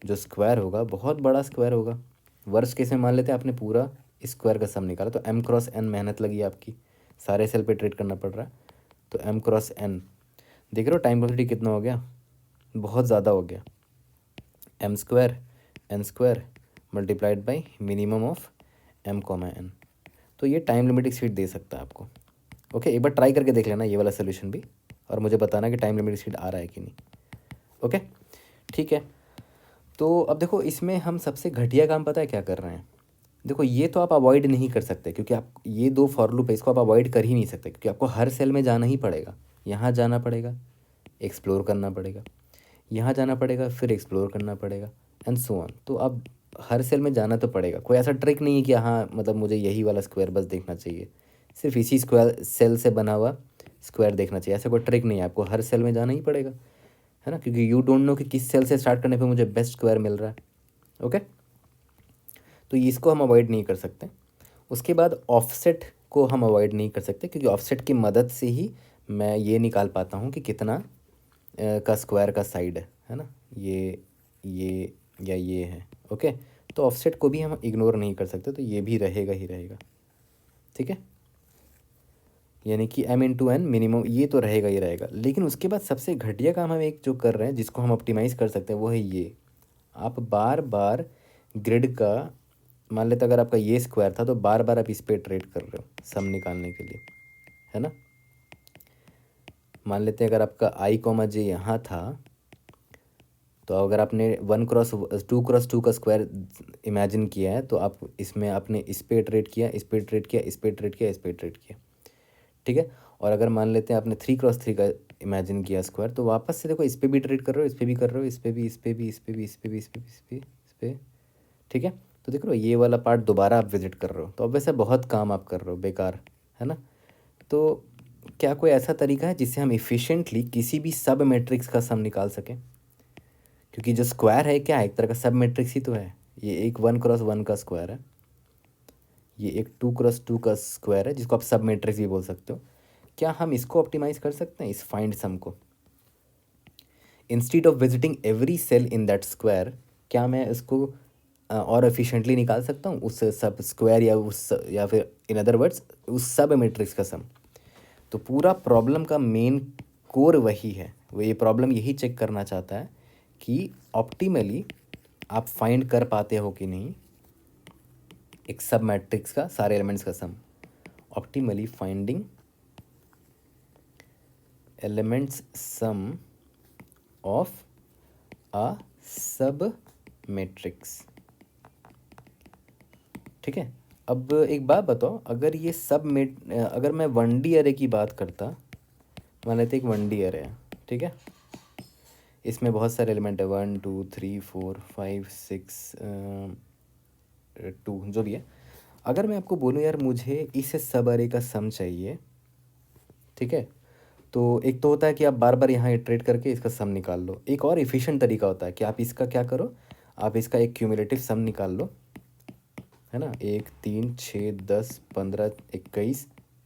जो स्क्वायर होगा बहुत बड़ा स्क्वायर होगा। वर्स्ट केस में मान लेते हैं आपने पूरा स्क्वायर का सम निकाला, तो m क्रॉस n मेहनत लगी आपकी, सारे सेल पे इटरेट करना पड़ रहा है। तो m क्रॉस n देख रहे हो टाइम कॉम्प्लेक्सिटी कितना हो गया, बहुत ज़्यादा हो गया, m square n square multiplied by minimum of m comma n। तो ये टाइम लिमिटिंग स्पीड दे सकता है आपको। ओके, एक बार ट्राई करके देख लेना ये वाला सोल्यूशन भी, और मुझे बताना कि टाइम लिमिटिंग स्पीड आ रहा है कि नहीं। ओके, ठीक है। तो अब देखो इसमें हम सबसे घटिया काम पता है क्या कर रहे हैं। देखो ये तो आप अवॉइड नहीं कर सकते, क्योंकि आप ये दो फॉर लूप है इसको आप अवॉइड कर ही नहीं सकते, क्योंकि आपको हर सेल में जाना ही पड़ेगा। यहाँ जाना पड़ेगा, एक्सप्लोर करना पड़ेगा, यहाँ जाना पड़ेगा, फिर एक्सप्लोर करना पड़ेगा, एंड सो ऑन। तो अब हर सेल में जाना तो पड़ेगा, कोई ऐसा ट्रिक नहीं है कि हाँ मतलब मुझे यही वाला स्क्वायर बस देखना चाहिए, सिर्फ इसी स्क्वायर सेल से बना हुआ स्क्वायर देखना चाहिए, ऐसा कोई ट्रिक नहीं है, आपको हर सेल में जाना ही पड़ेगा, है ना, क्योंकि यू डोंट नो कि किस सेल से स्टार्ट करने पे मुझे बेस्ट स्क्वायर मिल रहा है। ओके, तो इसको हम अवॉइड नहीं कर सकते। उसके बाद ऑफसेट को हम अवॉइड नहीं कर सकते, क्योंकि ऑफसेट की मदद से ही मैं ये निकाल पाता हूँ कि कितना का स्क्वायर का साइड है ना, ये या ये है। ओके, तो ऑफसेट को भी हम इग्नोर नहीं कर सकते, तो ये भी रहेगा ही रहेगा। ठीक है, यानी कि m इंटू एन मिनिमम ये तो रहेगा ही रहेगा। लेकिन उसके बाद सबसे घटिया काम हम एक जो कर रहे हैं जिसको हम ऑप्टिमाइज़ कर सकते हैं वो है ये, आप बार बार ग्रिड का मान लेते अगर आपका ये स्क्वायर था तो बार बार आप इस पे इटरेट कर रहे हो सम निकालने के लिए, है ना। मान लेते हैं अगर आपका आई कॉमा जे यहाँ था, तो अगर आपने 1x2 का स्क्वायर इमेजिन किया है तो आप इसमें आपने इस पे इटरेट किया, इस पे इटरेट किया, इस पे इटरेट किया, इस पे इटरेट किया। ठीक है, और अगर मान लेते हैं आपने 3x3 का इमेजिन किया स्क्वायर, तो वापस से देखो इस पे भी इटरेट कर रहे हो, इस पे भी कर रहे हो, इस पे भी, इस पे भी, इस पे भी, इस पे भी, इस पे भी, इस पे इस पे। ठीक है, तो देख रहे हो ये वाला पार्ट दोबारा आप विजिट कर रहे हो, तो अब वैसे बहुत काम आप कर रहे हो बेकार, है ना। तो क्या कोई ऐसा तरीका है जिससे हम इफ़िशिएंटली किसी भी सब मैट्रिक्स का सम निकाल सकें, क्योंकि जो स्क्वायर है क्या है, एक तरह का सब मैट्रिक्स ही तो है। ये एक 1x1 का स्क्वायर है, ये एक 2x2 का स्क्वायर है जिसको आप सब मैट्रिक्स भी बोल सकते हो। क्या हम इसको ऑप्टिमाइज़ कर सकते हैं इस फाइंड सम को, instead of visiting every cell in that square, क्या मैं इसको और एफिशिएंटली निकाल सकता हूँ उस सब स्क्वायर या फिर इन अदर वर्ड्स उस सब मैट्रिक्स का सम। तो पूरा प्रॉब्लम का मेन कोर वही है, वो ये प्रॉब्लम यही चेक करना चाहता है कि ऑप्टिमली आप फाइंड कर पाते हो कि नहीं एक सब मैट्रिक्स का सारे एलिमेंट्स का sum. Optimally finding elements sum of a submatrix. ठीक है, अब एक बात बताओ, अगर ये अगर मैं 1D अरे की बात करता, मान लेते एक 1D अरे है, ठीक है, इसमें बहुत सारे एलिमेंट है 1 2 3 4 5 6 2 जो भी है। अगर मैं आपको बोलूँ यार मुझे इस सब अरे का सम चाहिए, ठीक है, तो एक तो होता है कि आप बार बार यहाँ इटरेट करके इसका सम निकाल लो। एक और एफिशिएंट तरीका होता है कि आप इसका क्या करो, आप इसका एक क्यूमुलेटिव सम निकाल लो, है ना। 1 3 6 10 15 21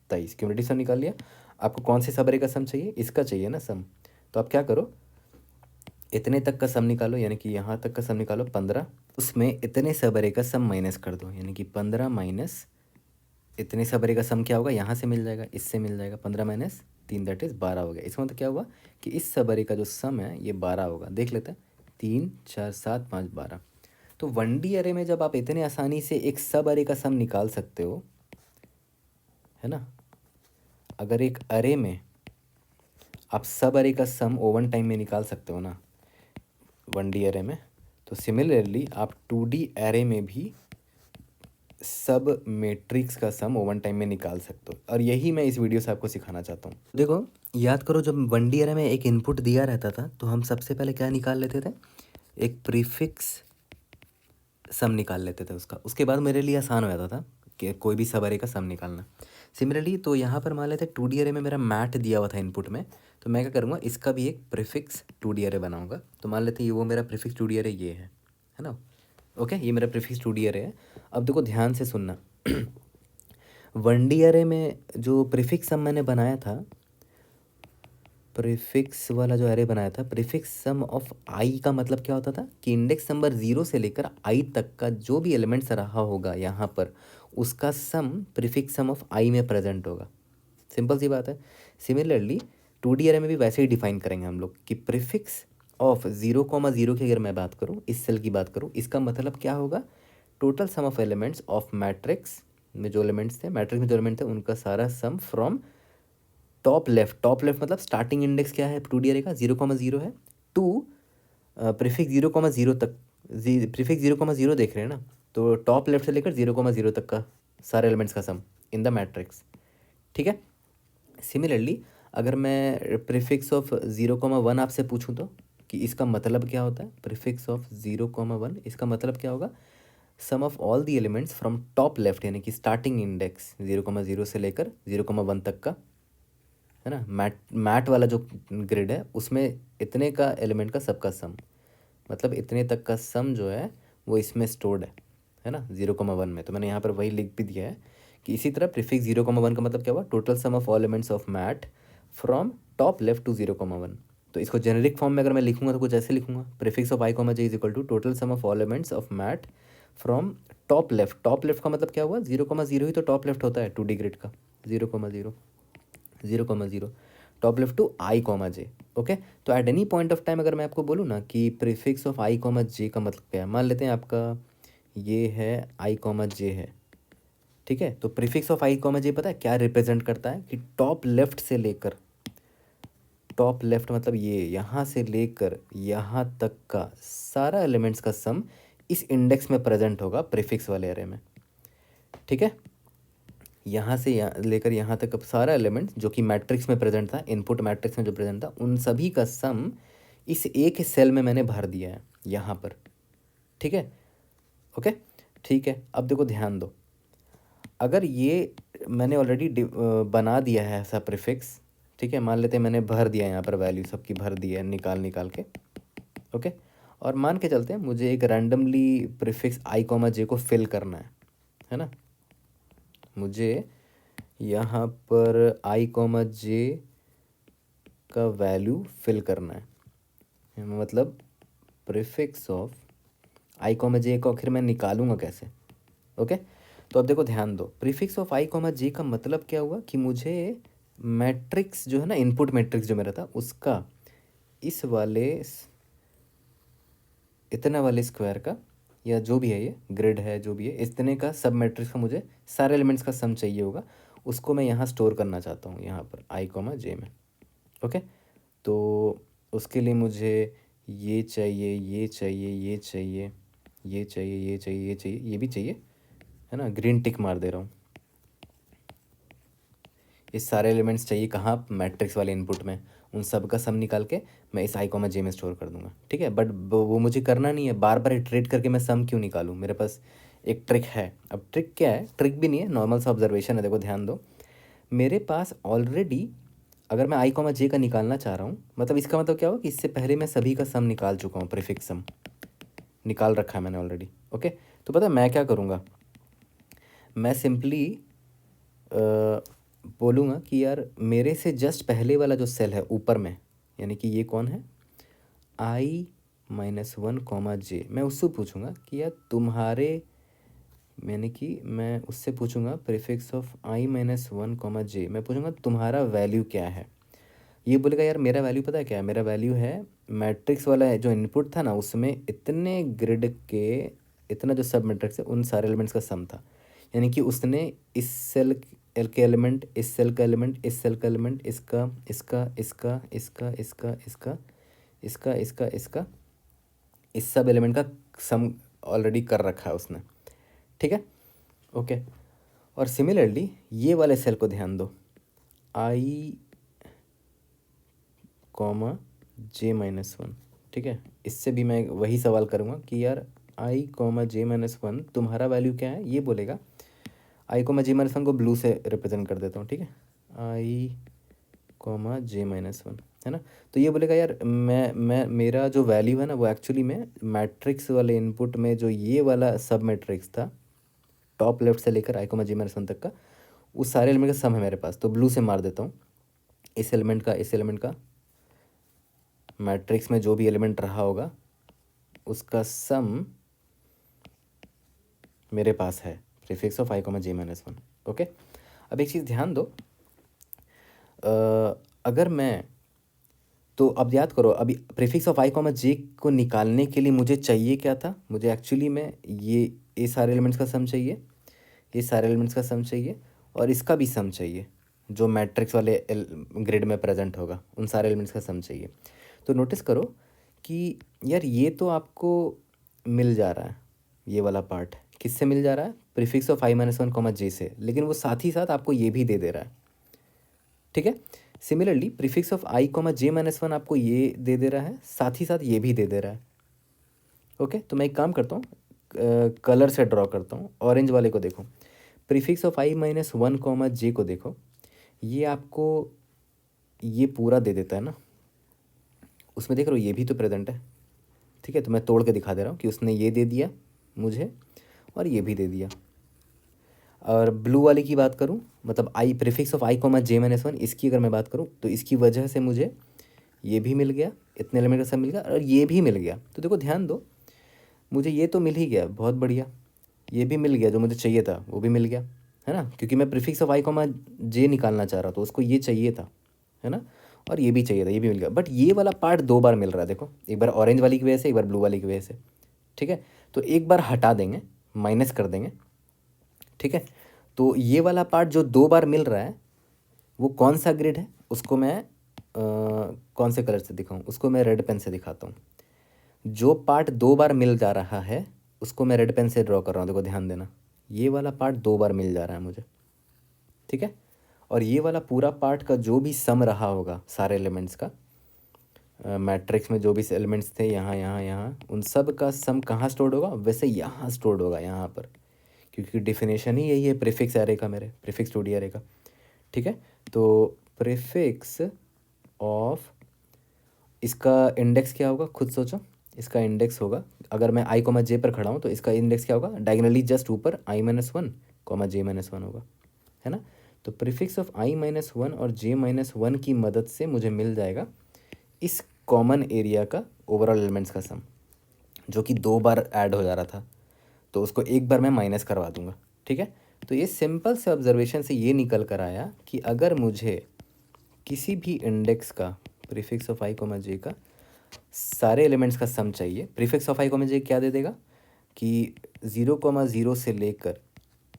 23 क्यूमुलेटिव सम निकाल लिया। आपको कौन से सब अरे का सम चाहिए, इसका चाहिए ना सम। तो आप क्या करो, इतने तक का सम निकालो, यानी कि यहाँ तक का सम निकालो 15, उसमें इतने सब अरे का सम माइनस कर दो, यानी कि 15 माइनस इतने सब अरे का सम क्या होगा, यहाँ से मिल जाएगा, इससे मिल जाएगा, 15 माइनस 3 दैट इज़ 12 हो गया। इसका मतलब क्या हुआ कि इस सब अरे का जो सम है ये 12 होगा। देख लेते हैं, 3 4 7 5 12। तो 1D अरे में जब आप इतने आसानी से एक सब अरे का सम निकाल सकते हो, है ना, अगर एक अरे में आप सब अरे का सम ओवन टाइम में निकाल सकते हो ना 1D अरे में, तो सिमिलरली आप 2D अरे में भी सब मैट्रिक्स का सम ओवन टाइम में निकाल सकते हो। और यही मैं इस वीडियो से आपको सिखाना चाहता हूँ। देखो, याद करो, जब 1D अरे में एक इनपुट दिया रहता था तो हम सबसे पहले क्या निकाल लेते थे, एक प्रीफिक्स सम निकाल लेते थे उसका। उसके बाद मेरे लिए आसान हो जाता था कि कोई भी सब अरे का सम निकालना। सिमिलरली तो यहाँ पर मान लेते 2D अरे में मेरा मैट दिया हुआ था इनपुट में, तो मैं क्या करूँगा, इसका भी एक प्रीफिक्स 2D अरे बनाऊँगा। तो मान लेते हैं ये वो मेरा प्रीफिक्स 2D अरे ये है ना। ओके, ये मेरा प्रीफिक्स 2D अरे है। अब देखो ध्यान से सुनना 1D अरे में जो प्रीफिक्स सम मैंने बनाया था, प्रीफिक्स वाला जो अरे बनाया था, प्रीफिक्स सम ऑफ आई का मतलब क्या होता था कि इंडेक्स नंबर 0 से लेकर आई तक का जो भी एलिमेंट्स रहा होगा यहाँ पर, उसका सम प्रीफिक्स सम ऑफ आई में प्रेजेंट होगा। सिंपल सी बात है। सिमिलरली 2D अरे में भी वैसे ही डिफाइन करेंगे हम लोग कि प्रीफिक्स ऑफ 0,0 की अगर मैं बात करूँ, इस सेल की बात करूँ, इसका मतलब क्या होगा, total sum of elements of matrix में जो एलिमेंट्स थे, मैट्रिक्स में जो एलिमेंट थे, उनका सारा sum from top left. Top left मतलब स्टार्टिंग इंडेक्स क्या है 2D अरे का, 0,0 है, टू प्रीफिक्स 0,0 तक। प्रीफिक्स 0,0 देख रहे हैं ना, तो टॉप लेफ्ट से लेकर 0,0 तक का सारे एलिमेंट्स का सम इन द मैट्रिक्स। ठीक है। सिमिलरली अगर मैं प्रीफिक्स ऑफ 0,1 आपसे पूछूं तो कि इसका मतलब क्या होता है, प्रीफिक्स ऑफ 0,1 इसका मतलब क्या होगा, sum of all the elements from top left, यानी कि स्टार्टिंग इंडेक्स 0,0 से लेकर 0,1 तक का, है ना। मैट वाला जो ग्रिड है उसमें इतने का एलिमेंट का सबका सम, मतलब इतने तक का सम जो है वो इसमें स्टोर्ड है ना 0,1 में। तो मैंने यहाँ पर वही लिख भी दिया है कि इसी तरह प्रीफिक्स 0,1 का मतलब क्या हुआ, total sum of all elements of mat from top left to 0,1। तो इसको जेनेरिक फॉर्म में अगर मैं लिखूंगा तो कुछ ऐसे लिखूंगा, prefix of i, j is equal to total sum of all elements of mat from top left. Top left का मतलब क्या हुआ, 0,0 ही तो टॉप लेफ्ट होता है 2D ग्रिड का, 0,0 0,0 top left to i, j। Okay, तो at any point of time अगर मैं आपको बोलूँ ना कि प्रीफिक्स ऑफ i, j का मतलब क्या है, मान लेते हैं आपका ये है i, j है, ठीक है। तो प्रीफिक्स ऑफ i, j पता है क्या रिप्रेजेंट करता है कि टॉप लेफ्ट से लेकर, टॉप लेफ्ट मतलब ये यहाँ से लेकर यहाँ तक का सारा एलिमेंट्स का सम इस इंडेक्स में प्रेजेंट होगा प्रीफिक्स वाले एरे में। ठीक है, यहाँ से लेकर यहाँ तक का सारा एलिमेंट जो कि मैट्रिक्स में प्रेजेंट था, इनपुट मैट्रिक्स में जो प्रेजेंट था, उन सभी का सम इस एक सेल में मैंने भर दिया है यहाँ पर। ठीक है, ओके, ठीक है। अब देखो ध्यान दो, अगर ये मैंने ऑलरेडी बना दिया है ऐसा प्रीफिक्स, ठीक है, मान लेते हैं मैंने भर दिया है यहाँ पर, वैल्यू सबकी भर दी है निकाल निकाल के, ओके। और मान के चलते हैं मुझे एक रैंडमली प्रीफिक्स i, j को फिल करना है ना। मुझे यहाँ पर i, j का वैल्यू फिल करना है, मतलब प्रीफिक्स ऑफ i, j को आखिर मैं निकालूंगा कैसे। ओके, तो अब देखो ध्यान दो, प्रीफिक्स ऑफ i, j का मतलब क्या हुआ कि मुझे मैट्रिक्स जो है ना, इनपुट मैट्रिक्स जो मेरा था उसका इस वाले इतना वाले स्क्वायर का, या जो भी है ये ग्रिड है जो भी है, इतने का सब मैट्रिक्स का मुझे सारे एलिमेंट्स का सम चाहिए होगा, उसको मैं यहाँ स्टोर करना चाहता हूँ यहाँ पर i, j में। ओके, तो उसके लिए मुझे ये चाहिए, ये चाहिए, ये चाहिए, ये चाहिए, ये चाहिए, ये चाहिए, ये भी चाहिए, है ना। ग्रीन टिक मार दे रहा हूँ। ये सारे एलिमेंट्स चाहिए कहाँ, मैट्रिक्स वाले इनपुट में। उन सब का सम निकाल के मैं इस i, j में स्टोर कर दूंगा। ठीक है, बट वो मुझे करना नहीं है, बार बार इटरेट करके मैं सम क्यों निकालूँ, मेरे पास एक ट्रिक है। अब ट्रिक क्या है, ट्रिक भी नहीं है, नॉर्मल सा ऑब्जर्वेशन है। देखो ध्यान दो, मेरे पास ऑलरेडी अगर मैं आई कॉमा जे का निकालना चाह रहा हूँ, मतलब इसका मतलब क्या हुआ कि इससे पहले मैं सभी का सम निकाल चुका हूँ, प्रीफिक्स सम निकाल रखा है मैंने ऑलरेडी। ओके, तो पता है मैं क्या करूँगा, मैं सिंपली बोलूँगा कि यार मेरे से जस्ट पहले वाला जो सेल है ऊपर में, यानी कि ये कौन है, i-1, मैं उससे पूछूंगा कि यार तुम्हारे, यानी कि मैं उससे पूछूंगा प्रीफिक्स ऑफ i-1, मैं पूछूंगा तुम्हारा वैल्यू क्या है। ये बोलेगा यार मेरा वैल्यू पता है क्या है, मेरा वैल्यू है मैट्रिक्स वाला है जो इनपुट था ना, उसमें इतने ग्रिड के, इतना जो सब मैट्रिक्स है उन सारे एलिमेंट्स का सम था। यानी कि उसने इस सेल के एलिमेंट, इस सेल का एलिमेंट, इस सेल का एलिमेंट, इसका इसका इसका इसका इसका इसका इसका इसका इसका इस सब एलिमेंट का सम ऑलरेडी कर रखा है उसने। ठीक है, ओके। और सिमिलरली ये वाले सेल को ध्यान दो, i, j-1, ठीक है। इससे भी मैं वही सवाल करूँगा कि यार i, j-1 तुम्हारा वैल्यू क्या है, ये बोलेगा। i, j-1 को ब्लू से रिप्रेजेंट कर देता हूँ, ठीक है, i, j-1, है ना। तो ये बोलेगा यार मैं मेरा जो वैल्यू है ना वो एक्चुअली में मैट्रिक्स वाले इनपुट में जो ये वाला सब मैट्रिक्स था, टॉप लेफ्ट से लेकर i, j-1 तक का, उस सारे एलिमेंट का सम है मेरे पास। तो ब्लू से मार देता हूँ, इस एलिमेंट का, इस एलिमेंट का, मैट्रिक्स में जो भी एलिमेंट रहा होगा उसका सम मेरे पास है, prefix of i, j-1। Okay, अब एक चीज़ ध्यान दो, अगर मैं, तो अब याद करो, अभी प्रीफिक्स ऑफ i, j को निकालने के लिए मुझे चाहिए क्या था, मुझे एक्चुअली में ये सारे एलिमेंट्स का सम चाहिए, ये सारे एलिमेंट्स का सम चाहिए, और इसका भी सम चाहिए जो मैट्रिक्स वाले ग्रिड में प्रेजेंट होगा, उन सारे एलिमेंट्स का सम चाहिए। तो नोटिस करो कि यार ये तो आपको मिल जा रहा है, ये वाला पार्ट किससे मिल जा रहा है, प्रीफिक्स ऑफ i-1, j से, लेकिन वो साथ ही साथ आपको ये भी दे दे रहा है। ठीक है, similarly prefix of i, j-1 आपको ये दे दे रहा है, साथ ही साथ ये भी दे दे रहा है। ओके, तो मैं एक काम करता हूँ, कलर से ड्रॉ करता हूँ, ऑरेंज वाले को देखो, प्रीफिक्स ऑफ i-1, j को देखो, ये आपको ये पूरा दे देता है ना, उसमें देख रहे हो ये भी तो प्रेजेंट है। ठीक है, तो मैं तोड़ के दिखा दे रहा हूँ कि उसने ये दे दिया मुझे और ये भी दे दिया। और ब्लू वाले की बात करूँ, मतलब प्रीफिक्स ऑफ i, j-1, इसकी अगर मैं बात करूँ तो इसकी वजह से मुझे ये भी मिल गया, इतने एलिमेंट का सब मिल गया, और ये भी मिल गया। तो देखो ध्यान दो, मुझे ये तो मिल ही गया, बहुत बढ़िया, ये भी मिल गया, जो मुझे चाहिए था वो भी मिल गया, है ना, क्योंकि मैं प्रीफिक्स ऑफ i, j निकालना चाह रहा था, उसको ये चाहिए था, है ना, और ये भी चाहिए था, ये भी मिल गया। बट ये वाला पार्ट दो बार मिल रहा है, देखो, एक बार ऑरेंज वाली की वजह से, एक बार ब्लू वाली की वजह से। ठीक है, तो एक बार हटा देंगे, माइनस कर देंगे। ठीक है, तो ये वाला पार्ट जो दो बार मिल रहा है वो कौन सा ग्रिड है, उसको मैं कौन से कलर से दिखाऊं, उसको मैं रेड पेन से दिखाता हूँ। जो पार्ट दो बार मिल जा रहा है उसको मैं रेड पेन से ड्रॉ कर रहा हूँ, देखो ध्यान देना, ये वाला पार्ट दो बार मिल जा रहा है मुझे। ठीक है, और ये वाला पूरा पार्ट का जो भी सम रहा होगा सारे एलिमेंट्स का, मैट्रिक्स में जो भी एलिमेंट्स थे यहाँ यहाँ यहाँ, उन सब का सम कहाँ स्टोर्ड होगा, वैसे यहाँ स्टोर्ड होगा, यहाँ पर, क्योंकि डेफिनेशन ही यही है प्रीफिक्स एरे का, मेरे प्रीफिक्स 2D एरे का। ठीक है, तो प्रीफिक्स ऑफ, इसका इंडेक्स क्या होगा खुद सोचो, इसका इंडेक्स होगा, अगर मैं i, j पर खड़ा हूँ तो इसका इंडेक्स क्या होगा, डायगनली जस्ट ऊपर i-1, j-1 होगा, है ना। तो प्रीफिक्स ऑफ i-1 और j-1 की मदद से मुझे मिल जाएगा इस कॉमन एरिया का ओवरऑल एलिमेंट्स का सम, जो कि दो बार ऐड हो जा रहा था, तो उसको एक बार मैं माइनस करवा दूंगा। ठीक है, तो ये सिंपल से ऑब्जर्वेशन से ये निकल कर आया कि अगर मुझे किसी भी इंडेक्स का प्रीफिक्स ऑफ i, j का सारे एलिमेंट्स का सम चाहिए, प्रीफिक्स ऑफ i, j क्या दे देगा कि 0,0 से लेकर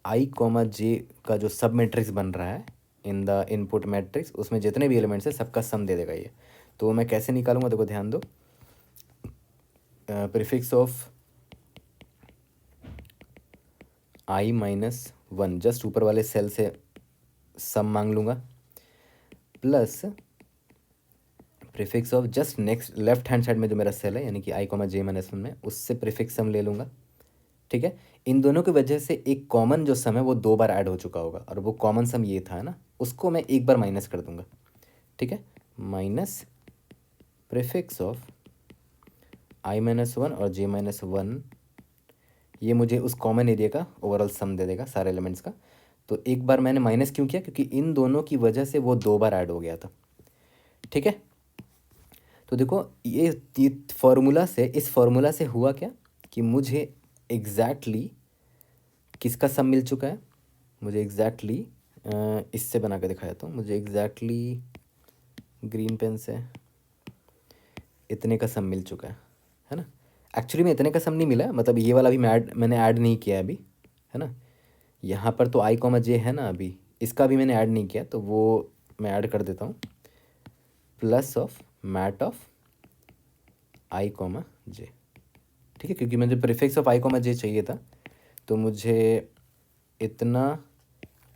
i, j का जो सब मैट्रिक्स बन रहा है इन द इनपुट मैट्रिक्स, उसमें जितने भी एलिमेंट्स हैं सबका सम दे देगा ये। तो मैं कैसे निकालूंगा, देखो ध्यान दो, प्रीफिक्स ऑफ i-1 जस्ट ऊपर वाले सेल से सम मांग लूँगा, plus prefix of just next left hand side में जो मेरा सेल है, यानी कि i, j-1 में, उससे प्रीफिक्स सम ले लूँगा। ठीक है, इन दोनों की वजह से एक कॉमन जो सम है वो दो बार ऐड हो चुका होगा, और वो कॉमन सम ये था ना, उसको मैं एक बार माइनस कर दूंगा। ठीक है, माइनस प्रीफिक्स ऑफ i-1 और j-1, ये मुझे उस कॉमन एरिया का ओवरऑल सम दे देगा सारे एलिमेंट्स का। तो एक बार मैंने माइनस क्यों किया, क्योंकि इन दोनों की वजह से वो 2 बार ऐड हो गया था। ठीक है, तो देखो ये फार्मूला से, इस फार्मूला से हुआ क्या कि मुझे एग्जैक्टली किसका सम मिल चुका है, मुझे एग्जैक्टली इससे बना के दिखाया तो मुझे एग्जैक्टली ग्रीन पेन से इतने का सम मिल चुका है ना। एक्चुअली में इतने का सम नहीं मिला, मतलब ये वाला भी मैंने ऐड नहीं किया अभी, है ना। यहाँ पर तो i, j है ना, अभी इसका भी मैंने ऐड नहीं किया, तो वो मैं ऐड कर देता हूँ, plus of mat of i, j। ठीक है, क्योंकि मुझे प्रीफिक्स ऑफ i, j चाहिए था, तो मुझे इतना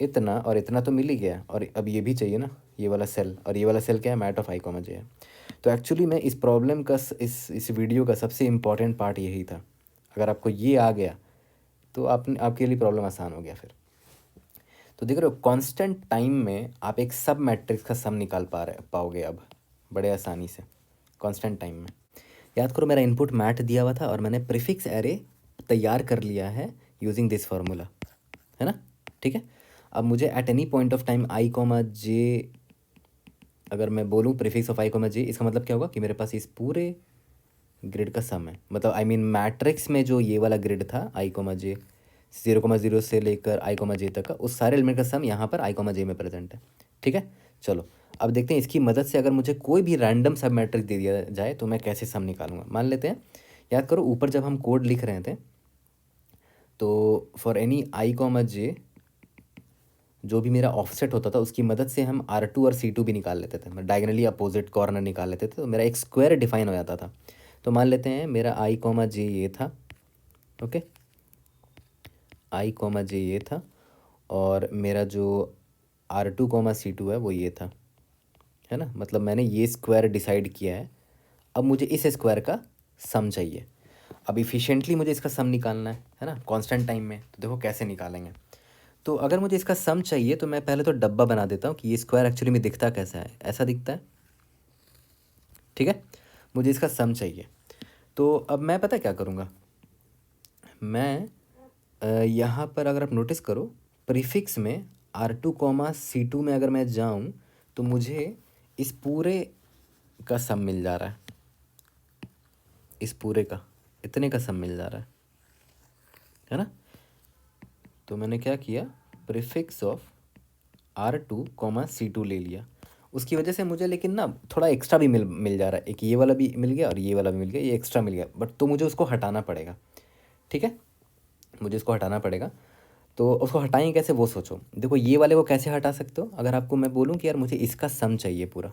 इतना और इतना तो मिल ही गया, और अब ये भी चाहिए ना, ये वाला सेल, और ये वाला सेल क्या है, मैट ऑफ i, j है। तो एक्चुअली में इस प्रॉब्लम का, इस वीडियो का सबसे इम्पॉर्टेंट पार्ट यही था। अगर आपको ये आ गया तो आपके लिए प्रॉब्लम आसान हो गया फिर। तो देख रहे हो, कांस्टेंट टाइम में आप एक सब मैट्रिक्स का सम निकाल पाओगे अब बड़े आसानी से कांस्टेंट टाइम में। याद करो, मेरा इनपुट मैट दिया हुआ था और मैंने प्रीफिक्स एरे तैयार कर लिया है यूजिंग दिस फार्मूला, है ना। ठीक है, अब मुझे eight any point of time i, j, अगर मैं बोलूँ प्रीफिक्स ऑफ i, j, इसका मतलब क्या होगा कि मेरे पास इस पूरे ग्रिड का सम है, मतलब आई मीन मैट्रिक्स में जो ये वाला ग्रिड था i, j 0,0 से लेकर i, j तक का, उस सारे एलिमेंट का सम यहाँ पर i, j में प्रेजेंट है। ठीक है, चलो अब देखते हैं इसकी मदद से अगर मुझे कोई भी रैंडम सब मैट्रिक्स दे दिया जाए तो मैं कैसे सम निकालूंगा। मान लेते हैं, याद करो ऊपर जब हम कोड लिख रहे थे तो फॉर एनी i, j जो भी मेरा ऑफसेट होता था उसकी मदद से हम R2 और C2 भी निकाल लेते थे, डायगनली अपोजिट कॉर्नर निकाल लेते थे, तो मेरा एक स्क्वायर डिफाइन हो जाता था। तो मान लेते हैं मेरा i, j ये था, ओके, i, j ये था, और मेरा जो R2, C2 है वो ये था, है ना। मतलब मैंने ये स्क्वायर डिसाइड किया है, अब मुझे इस स्क्वायर का सम चाहिए। अब इफ़िशिएंटली मुझे इसका सम निकालना है ना, कांस्टेंट टाइम में। तो देखो कैसे निकालेंगे। तो अगर मुझे इसका सम चाहिए तो मैं पहले तो डब्बा बना देता हूँ कि ये स्क्वायर एक्चुअली में दिखता कैसा है, ऐसा दिखता है। ठीक है, मुझे इसका सम चाहिए, तो अब मैं पता क्या करूँगा, मैं यहाँ पर अगर आप नोटिस करो प्रीफिक्स में R2, C2 में अगर मैं जाऊँ तो मुझे इस पूरे का सम मिल जा रहा है, इस पूरे का इतने का सम मिल जा रहा है ना। तो मैंने क्या किया, प्रीफिक्स ऑफ R2, C2 ले लिया, उसकी वजह से मुझे लेकिन ना थोड़ा एक्स्ट्रा भी मिल जा रहा है, एक ये वाला भी मिल गया और ये वाला भी मिल गया, ये एक्स्ट्रा मिल गया, बट तो मुझे उसको हटाना पड़ेगा। ठीक है, मुझे इसको हटाना पड़ेगा, तो उसको हटाएंगे कैसे वो सोचो। देखो ये वाले को कैसे हटा सकते हो, अगर आपको मैं बोलूँ कि यार मुझे इसका सम चाहिए पूरा,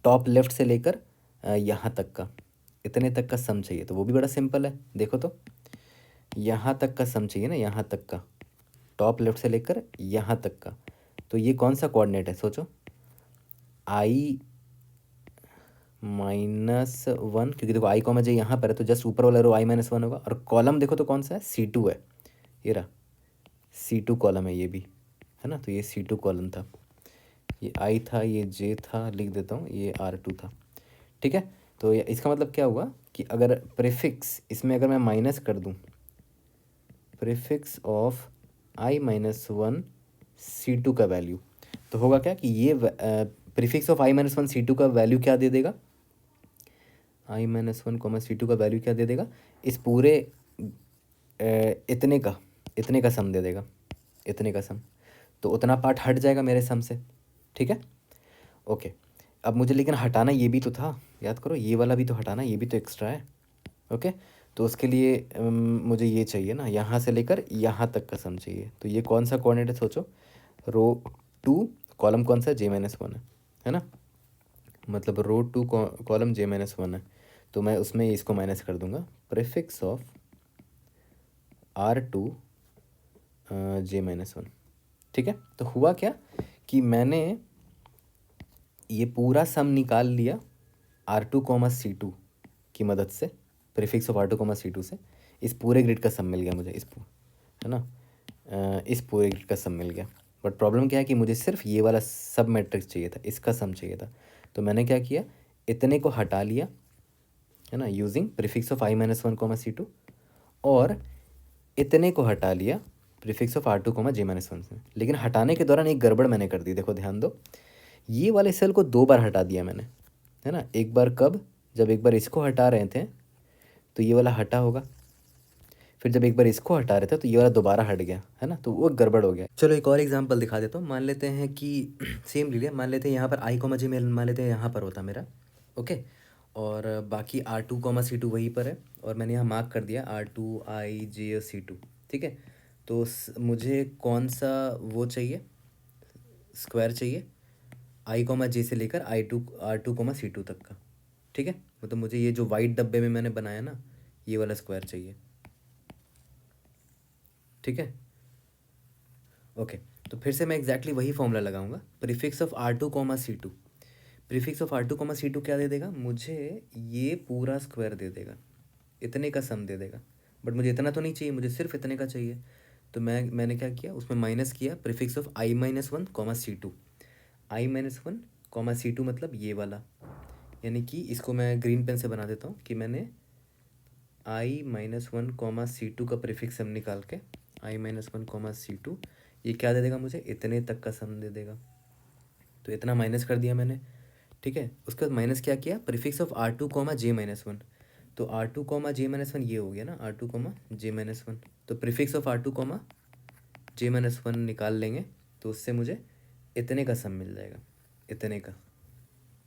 टॉप लेफ्ट से लेकर यहाँ तक का, इतने तक का सम चाहिए, तो वो भी बड़ा सिंपल है। देखो तो यहाँ तक का सम चाहिए ना, यहाँ तक का, टॉप लेफ्ट से लेकर यहाँ तक का, तो ये कौन सा कोऑर्डिनेट है सोचो, i, -1, क्योंकि देखो i, j यहाँ पर है तो जस्ट ऊपर वाला रो i-1 होगा, और कॉलम देखो तो कौन सा है, C2 है, ये रहा C2 कॉलम है ये भी, है ना। तो ये C2 कॉलम था, ये i था, ये j था, लिख देता हूँ, ये R2 था। ठीक है, तो इसका मतलब क्या हुआ कि अगर प्रीफिक्स इसमें अगर मैं माइनस कर दूँ, प्रीफिक्स ऑफ i-1 C2 का वैल्यू, तो होगा क्या कि ये प्रीफिक्स ऑफ i-1 C2 का वैल्यू क्या दे देगा, i-1 C2 का वैल्यू क्या दे देगा, इस पूरे इतने का सम दे देगा, इतने का सम, तो उतना पार्ट हट जाएगा मेरे सम से। ठीक है, ओके। अब मुझे लेकिन हटाना ये भी तो था, याद करो ये वाला भी तो हटाना, ये भी तो एक्स्ट्रा है। ओके, तो उसके लिए मुझे ये चाहिए ना, यहाँ से लेकर यहाँ तक का सम चाहिए, तो ये कौन सा कोऑर्डिनेट है सोचो, रो 2 कॉलम कौन सा है, j-1 है ना, मतलब रो 2 कॉलम j-1 है, तो मैं उसमें इसको माइनस कर दूंगा, प्रीफिक्स ऑफ R2 j-1। ठीक है, तो हुआ क्या कि मैंने ये पूरा सम निकाल लिया R2, C2 की मदद से, प्रीफिक्स ऑफ R2, C2 से इस पूरे ग्रिड का सम मिल गया मुझे, है ना, इस पूरे ग्रिड का सम मिल गया, बट प्रॉब्लम क्या है कि मुझे सिर्फ ये वाला सब मैट्रिक्स चाहिए था, इसका सम चाहिए था। तो मैंने क्या किया, इतने को हटा लिया, है ना, यूजिंग प्रीफिक्स ऑफ i-1, और इतने को हटा लिया प्रीफिक्स ऑफ r2, j-1 से। लेकिन हटाने के दौरान एक गड़बड़ मैंने कर दी, देखो ध्यान दो, ये वाले सेल को 2 बार हटा दिया मैंने, है ना। एक बार कब, जब एक बार इसको हटा रहे थे तो ये वाला हटा होगा, फिर जब एक बार इसको हटा रहे थे तो ये वाला दोबारा हट गया, है ना, तो वो गड़बड़ हो गया। चलो एक और एग्जांपल दिखा देता हूँ। मान लेते हैं कि सेम ले लिया, मान लेते हैं यहाँ पर i, j मान लेते हैं यहाँ पर होता मेरा, ओके, और बाकी r2, c2 वहीं पर है, और मैंने यहाँ मार्क कर दिया r2, i, j और c2, ठीक है। तो मुझे कौन सा वो चाहिए, स्क्वायर चाहिए i, j से लेकर r2, c2 तक का, ठीक है। मतलब मुझे ये जो वाइट डब्बे में मैंने बनाया ना, ये वाला स्क्वायर चाहिए, ठीक है। ओके, तो फिर से मैं एग्जैक्टली वही फॉर्मूला लगाऊंगा, prefix of r2, c2। Prefix of r2, c2 क्या दे देगा मुझे, ये पूरा स्क्वायर दे देगा, इतने का सम दे देगा। बट मुझे इतना तो नहीं चाहिए, मुझे सिर्फ इतने का चाहिए। तो मैंने क्या किया, उसमें माइनस किया prefix of i-1, c2। i-1, c2 मतलब ये वाला, यानी कि इसको मैं ग्रीन पेन से बना देता हूँ कि मैंने i-1, c2 का प्रीफिक्स सम निकाल के i-1, c2, ये क्या दे देगा मुझे, इतने तक का सम दे देगा। तो इतना माइनस कर दिया मैंने, ठीक है। उसके बाद माइनस क्या किया, प्रीफिक्स ऑफ r2, j-1। तो r2, j-1 ये हो गया ना, r2, j-1। तो प्रीफिक्स ऑफ r2, j-1 निकाल लेंगे तो उससे मुझे इतने का सम मिल जाएगा, इतने का,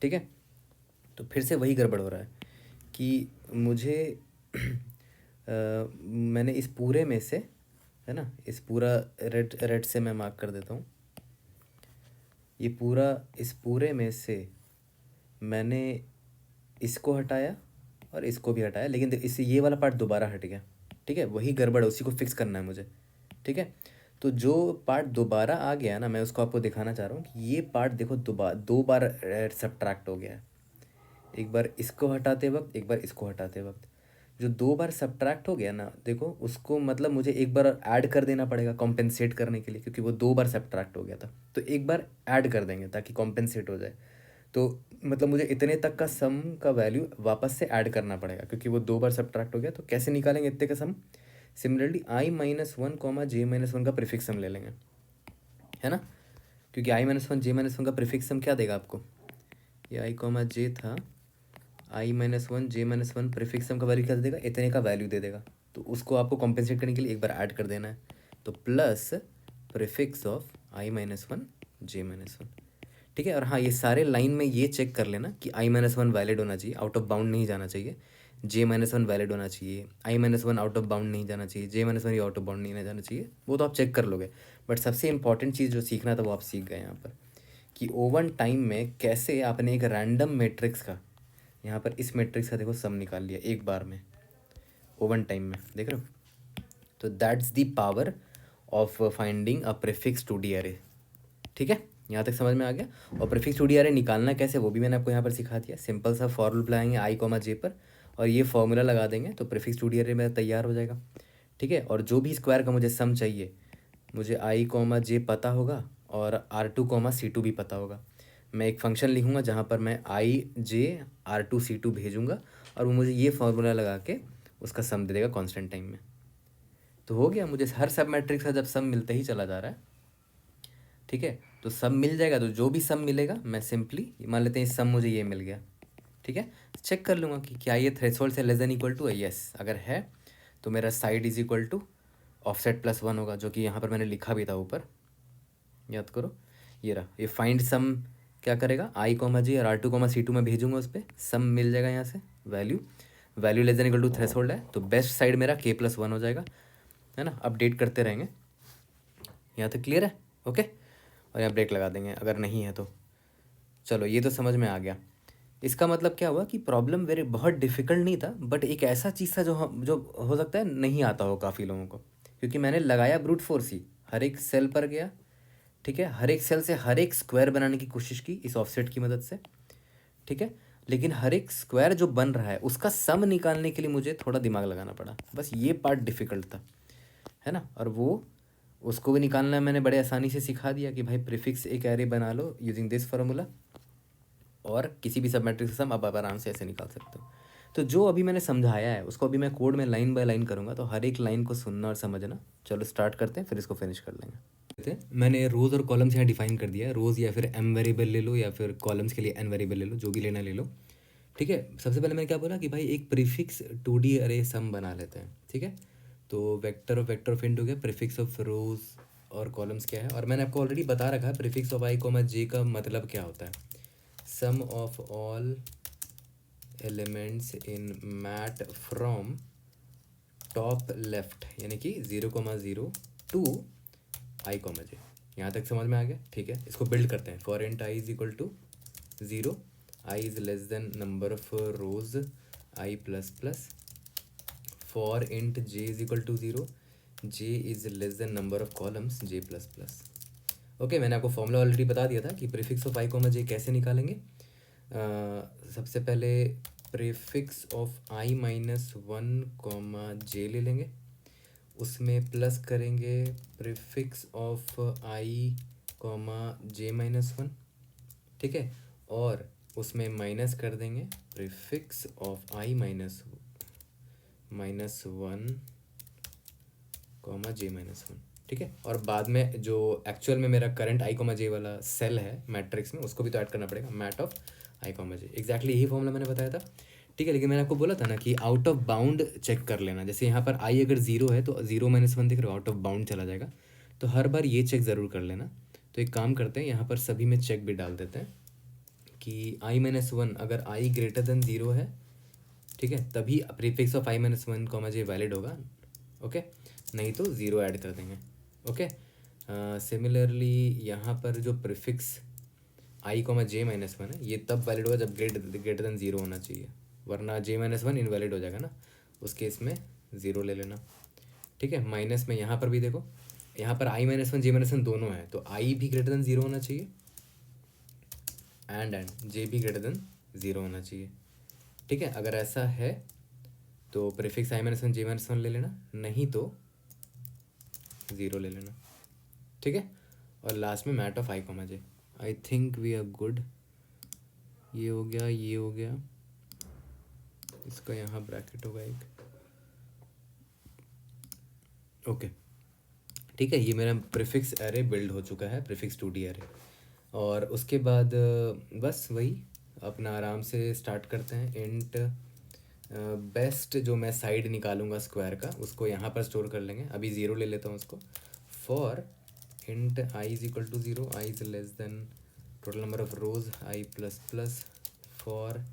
ठीक है। तो फिर से वही गड़बड़ हो रहा है कि मुझे मैंने इस पूरे में से, है ना, इस पूरा रेड से मैं मार्क कर देता हूँ, ये पूरा, इस पूरे में से मैंने इसको हटाया और इसको भी हटाया, लेकिन इससे ये वाला पार्ट दोबारा हट गया, ठीक है। वही गड़बड़ है, उसी को फिक्स करना है मुझे, ठीक है। तो जो पार्ट दोबारा आ गया ना, मैं उसको आपको दिखाना चाह रहा हूँ कि ये पार्ट देखो दो बार सब्ट्रैक्ट हो गया है, एक बार इसको हटाते वक्त, एक बार इसको हटाते वक्त। जो 2 बार सब्ट्रैक्ट हो गया ना, देखो उसको मतलब मुझे एक बार ऐड कर देना पड़ेगा कॉम्पेंसेट करने के लिए, क्योंकि वो 2 बार सब्ट्रैक्ट हो गया था। तो एक बार ऐड कर देंगे ताकि कॉम्पेंसेट हो जाए। तो मतलब मुझे इतने तक का सम का वैल्यू वापस से ऐड करना पड़ेगा, क्योंकि वो 2 बार सब्ट्रैक्ट हो गया। तो कैसे निकालेंगे इतने का सम, सिमिलरली i-1, j-1 का प्रीफिक्स सम ले लेंगे, है ना, क्योंकि i-1, j-1 का प्रीफिक्स सम क्या देगा आपको, ये i, j था, i-1, j-1 प्रीफिक्स सम का वैल्यू क्या दे देगा, इतने का वैल्यू दे देगा। तो उसको आपको कॉम्पेंसेट करने के लिए एक बार ऐड कर देना है, तो plus prefix of i-1, j-1, ठीक है। और हाँ, ये सारे लाइन में ये चेक कर लेना कि i-1 वैलिड होना चाहिए, आउट ऑफ बाउंड नहीं जाना चाहिए, j-1 वैलिड होना चाहिए, i-1 आउट ऑफ बाउंड नहीं जाना चाहिए, j-1 ये आउट ऑफ बाउंड नहीं जाना चाहिए, वो तो आप चेक कर लोगे। बट सबसे इंपॉर्टेंट चीज़ जो सीखना था वो आप सीख गए यहाँ पर, कि ओवर टाइम में कैसे आपने एक रैंडम मैट्रिक्स का, यहाँ पर इस मैट्रिक्स का देखो सम निकाल लिया एक बार में, ओवन टाइम में, देख रहे हो। तो that's the power of finding a prefix 2D अरे, ठीक है, यहाँ तक समझ में आ गया। और प्रीफिक्स 2D अरे निकालना कैसे वो भी मैंने आपको यहाँ पर सिखा दिया। सिंपल सा फॉर्मूला लगाएंगे i, j पर, और ये फॉर्मूला लगा देंगे तो प्रीफिक्स 2D अरे मेरा तैयार हो जाएगा, ठीक है। और जो भी स्क्वायर का मुझे सम चाहिए, मुझे i, j पता होगा और r2, c2 भी पता होगा। मैं एक फंक्शन लिखूंगा जहाँ पर मैं i, j, r2, c2 भेजूंगा, और वो मुझे ये फॉर्मूला लगा के उसका सम दे देगा कांस्टेंट टाइम में। तो हो गया, मुझे हर सब मैट्रिक्स का जब सम मिलते ही चला जा रहा है, ठीक है। तो सम मिल जाएगा, तो जो भी सम मिलेगा मैं सिंपली मान लेते हैं इस सम मुझे ये मिल गया, ठीक है। चेक कर लूँगा कि क्या ये थ्रेशोल्ड से लेस देन इक्वल टू है, यस अगर है तो मेरा side is equal to offset plus 1 होगा, जो कि यहाँ पर मैंने लिखा भी था ऊपर, याद करो, ये रहा। ये फाइंड सम क्या करेगा, i, j और r2, c2 में भेजूंगा, उस पर सम मिल जाएगा यहाँ से, value less than equal to threshold है, तो बेस्ट साइड मेरा k+1 हो जाएगा, है ना। अपडेट करते रहेंगे, यहाँ तक क्लियर है, ओके। और यहाँ ब्रेक लगा देंगे अगर नहीं है तो। चलो ये तो समझ में आ गया। इसका मतलब क्या हुआ कि प्रॉब्लम वेरी बहुत डिफ़िकल्ट नहीं था, बट एक ऐसा चीज़ था जो हो सकता है नहीं आता हो काफ़ी लोगों को, क्योंकि मैंने लगाया ब्रूट फोर्स ही, हर एक सेल पर गया, ठीक है, हर एक सेल से हर एक स्क्वायर बनाने की कोशिश की इस ऑफसेट की मदद से, ठीक है। लेकिन हर एक स्क्वायर जो बन रहा है उसका सम निकालने के लिए मुझे थोड़ा दिमाग लगाना पड़ा, बस ये पार्ट डिफ़िकल्ट था, है ना। और वो उसको भी निकालना है मैंने बड़े आसानी से सिखा दिया कि भाई प्रीफिक्स एक एरे बना लो यूजिंग दिस फार्मूला, और किसी भी सब मैट्रिक्स का सम अब आप आराम से ऐसे निकाल सकते हो। तो जो अभी मैंने समझाया है उसको अभी मैं कोड में लाइन बाय लाइन करूँगा, तो हर एक लाइन को सुनना और समझना। चलो स्टार्ट करते हैं, फिर इसको फिनिश कर लेंगे। मैंने रोज़ और कॉलम्स यहाँ डिफाइन कर दिया है। रोज़ या फिर एम वेरिएबल ले लो, या फिर कॉलम्स के लिए एन वेरिएबल ले लो, जो भी लेना ले लो। ठीक है, सबसे पहले मैंने क्या बोला कि भाई एक प्रीफिक्स 2D अरे सम बना लेते हैं। ठीक है, तो वेक्टर ऑफ इंट हो गया, प्रीफिक्स ऑफ रोज़ और कॉलम्स क्या है, और मैंने आपको ऑलरेडी बता रखा है prefix of I comma J का मतलब क्या होता है। Sum of all elements in mat from top left, यानी कि 0,0 टू आई कॉमा जे। यहाँ तक समझ में आ गया? ठीक है, इसको बिल्ड करते हैं। For int I is equal to 0, I is less than number of rows I plus plus. For int J is equal to 0, J is less than number of columns J plus plus. Okay, मैंने आपको formula already बता दिया था कि prefix of I comma J कैसे निकालेंगे। सबसे पहले prefix of I minus one comma J ले लेंगे, उसमें प्लस करेंगे prefix of I comma J minus one. ठीक है, और उसमें माइनस कर देंगे prefix of I minus one comma J minus one. ठीक है, और बाद में जो एक्चुअल में मेरा करंट आई कॉमा जे वाला सेल है मैट्रिक्स में, उसको भी तो ऐड करना पड़ेगा, mat of I comma j. Exactly यही फॉर्मूला मैंने बताया था। ठीक है, लेकिन मैंने आपको बोला था ना कि आउट ऑफ बाउंड चेक कर लेना। जैसे यहाँ पर आई अगर 0 है तो 0 - 1 दिख रहा है, आउट ऑफ बाउंड चला जाएगा। तो हर बार ये चेक ज़रूर कर लेना। तो एक काम करते हैं, यहाँ पर सभी में चेक भी डाल देते हैं कि i-1 अगर i ग्रेटर देन 0 है, ठीक है, तभी prefix of i-1 comma J valid होगा। ओके, नहीं तो 0 ऐड कर देंगे। ओके, सिमिलरली यहाँ पर जो prefix i comma J minus one है, ये तब वैलिड होगा जब ग्रेटर देन 0 होना चाहिए, वरना j-1 इनवैलिड हो जाएगा ना, उस केस में 0 ले लेना। ठीक है, माइनस में यहाँ पर भी देखो, यहाँ पर i-1 j-1 दोनों है, तो i भी ग्रेटर देन 0 होना चाहिए एंड जे भी ग्रेटर देन 0 होना चाहिए। ठीक है, अगर ऐसा है तो प्रीफिक्स i-1 j-1 ले लेना, नहीं तो 0 ले लेना। ठीक है, और लास्ट में mat of I comma j. I think we are good. ये हो गया, ये हो गया, इसका यहाँ ब्रैकेट होगा एक। ओके, ठीक है, ये मेरा प्रीफिक्स एरे बिल्ड हो चुका है, प्रीफिक्स 2D एरे। और उसके बाद बस वही अपना आराम से स्टार्ट करते हैं। इंट बेस्ट जो मैं साइड निकालूंगा स्क्वायर का, उसको यहाँ पर स्टोर कर लेंगे। अभी 0 ले लेता हूँ उसको। For int I is equal to 0, I is less than total number of rows I plus plus. For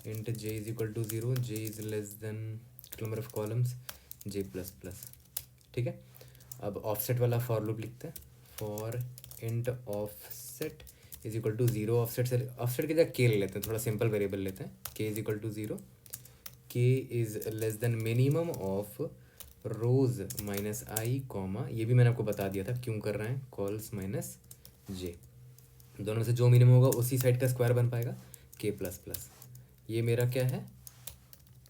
int J is equal to 0, J is less than total number of columns J plus plus. ठीक है, अब offset वाला for loop लिखते हैं। For int offset is equal to 0, offset की जगह के ले लेते हैं, थोड़ा सिंपल वेरिएबल लेते हैं। के इज इक्वल टू 0, के is less then minimum of rows minus I comma, ये भी मैंने आपको बता दिया था क्यों कर रहे हैं, कॉल्स माइनस जे। दोनों में से जो मिनिमम होगा उसी साइड का स्क्वायर बन पाएगा, के प्लस प्लस। ये मेरा क्या है,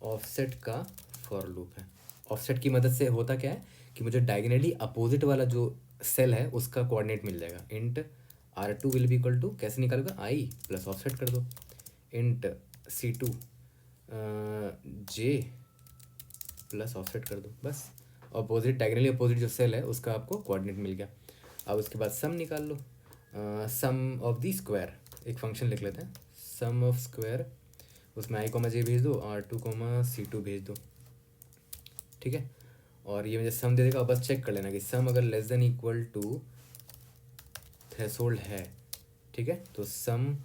ऑफसेट का फॉर लूप है। ऑफसेट की मदद से होता क्या है कि मुझे डायगोनली अपोजिट वाला जो सेल है उसका कोऑर्डिनेट मिल जाएगा। Int R2 will be equal to, कैसे निकालोगे, आई प्लस ऑफसेट कर दो, इंट C2 जे प्लस ऑफसेट कर दो, बस अपोजिट, डायगोनली अपोजिट जो सेल है उसका आपको कोऑर्डिनेट मिल गया। अब उसके बाद सम निकाल लो, सम ऑफ दी स्क्वायर, एक फंक्शन लिख लेते हैं, सम ऑफ स्क्वायर, उसमें आई कॉमा जे भेज दो, R2 कॉमा C2 भेज दो। ठीक है, और ये मुझे सम दे देगा। बस चेक कर लेना कि सम अगर less than equal to threshold है, ठीक है, तो सम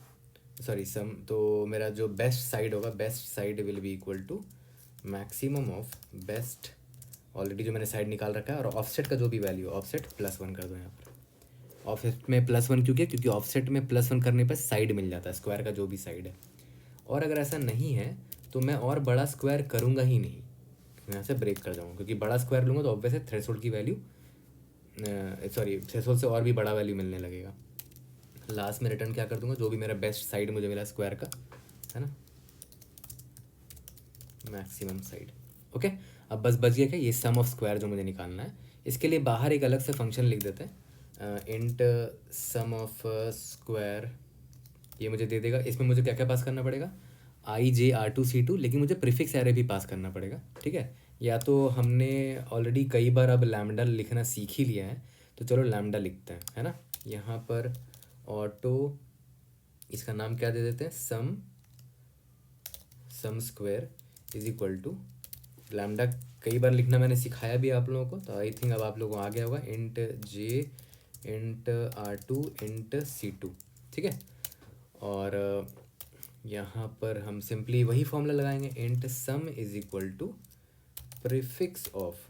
तो मेरा जो बेस्ट साइड होगा, best side will be equal to maximum of best, already जो मैंने साइड निकाल रखा है, और ऑफसेट का जो भी वैल्यू, ऑफसेट +1 कर दो यहाँ पर। ऑफसेट में +1 क्योंकि ऑफसेट में +1 करने पर साइड मिल जाता है, स्क्वायर का जो भी साइड है। और अगर ऐसा नहीं है तो मैं और बड़ा स्क्वायर करूँगा ही नहीं, यहाँ से ब्रेक कर जाऊँगा, क्योंकि बड़ा स्क्वायर लूँगा तो ऑब्वियस है थ्रेशोल्ड की वैल्यू, थ्रेशोल्ड से और भी बड़ा वैल्यू मिलने लगेगा। लास्ट में रिटर्न क्या कर दूंगा, जो भी मेरा बेस्ट साइड मुझे मिला स्क्वायर का, है ना, मैक्सिमम साइड। ओके, अब बस बच गया क्या, ये सम ऑफ स्क्वायर जो मुझे निकालना है, इसके लिए बाहर एक अलग से फंक्शन लिख देते हैं, इंट सम ऑफ स्क्वायर, ये मुझे दे देगा। इसमें मुझे क्या क्या पास करना पड़ेगा, i j r2 c2, लेकिन मुझे प्रीफिक्स एरे भी पास करना पड़ेगा, ठीक है। या तो हमने ऑलरेडी कई बार अब लैम्डा लिखना सीख ही लिया है, तो चलो लैम्डा लिखते हैं, है ना। यहाँ पर ऑटो, इसका नाम क्या दे देते हैं, sum square is equal to lambda. कई बार लिखना मैंने सिखाया भी आप लोगों को, तो आई थिंक अब आप लोगों को आ गया होगा, इंट जे इंट r2 इंट c2, ठीक है। और यहाँ पर हम सिंपली वही फॉर्मूला लगाएंगे, int sum is equal to prefix of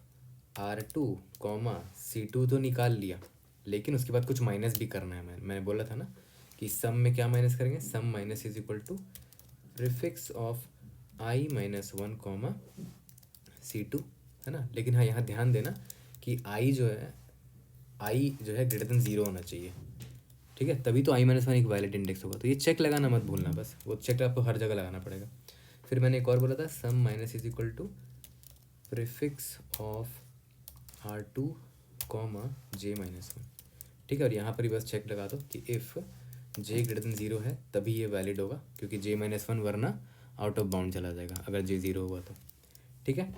r2 comma c2 तो निकाल लिया, लेकिन उसके बाद कुछ माइनस भी करना है। मैंने बोला था ना कि सम में क्या माइनस करेंगे, sum minus is equal to prefix of i-1 comma c2, है ना। लेकिन हाँ, यहाँ ध्यान देना कि i जो है ग्रेटर देन 0 होना चाहिए, ठीक है, तभी तो i-1 एक वैलिड इंडेक्स होगा। तो ये चेक लगाना मत भूलना, बस वो चेक आपको हर जगह लगाना पड़ेगा। फिर मैंने एक और बोला था, sum minus is equal to prefix of r2 comma j-1, ठीक है। और यहाँ पर ही बस चेक लगा दो कि इफ़ j ग्रेटर देन 0 है तभी ये वैलिड होगा, क्योंकि j-1 वरना आउट ऑफ बाउंड चला जाएगा अगर j 0 हुआ तो, ठीक है।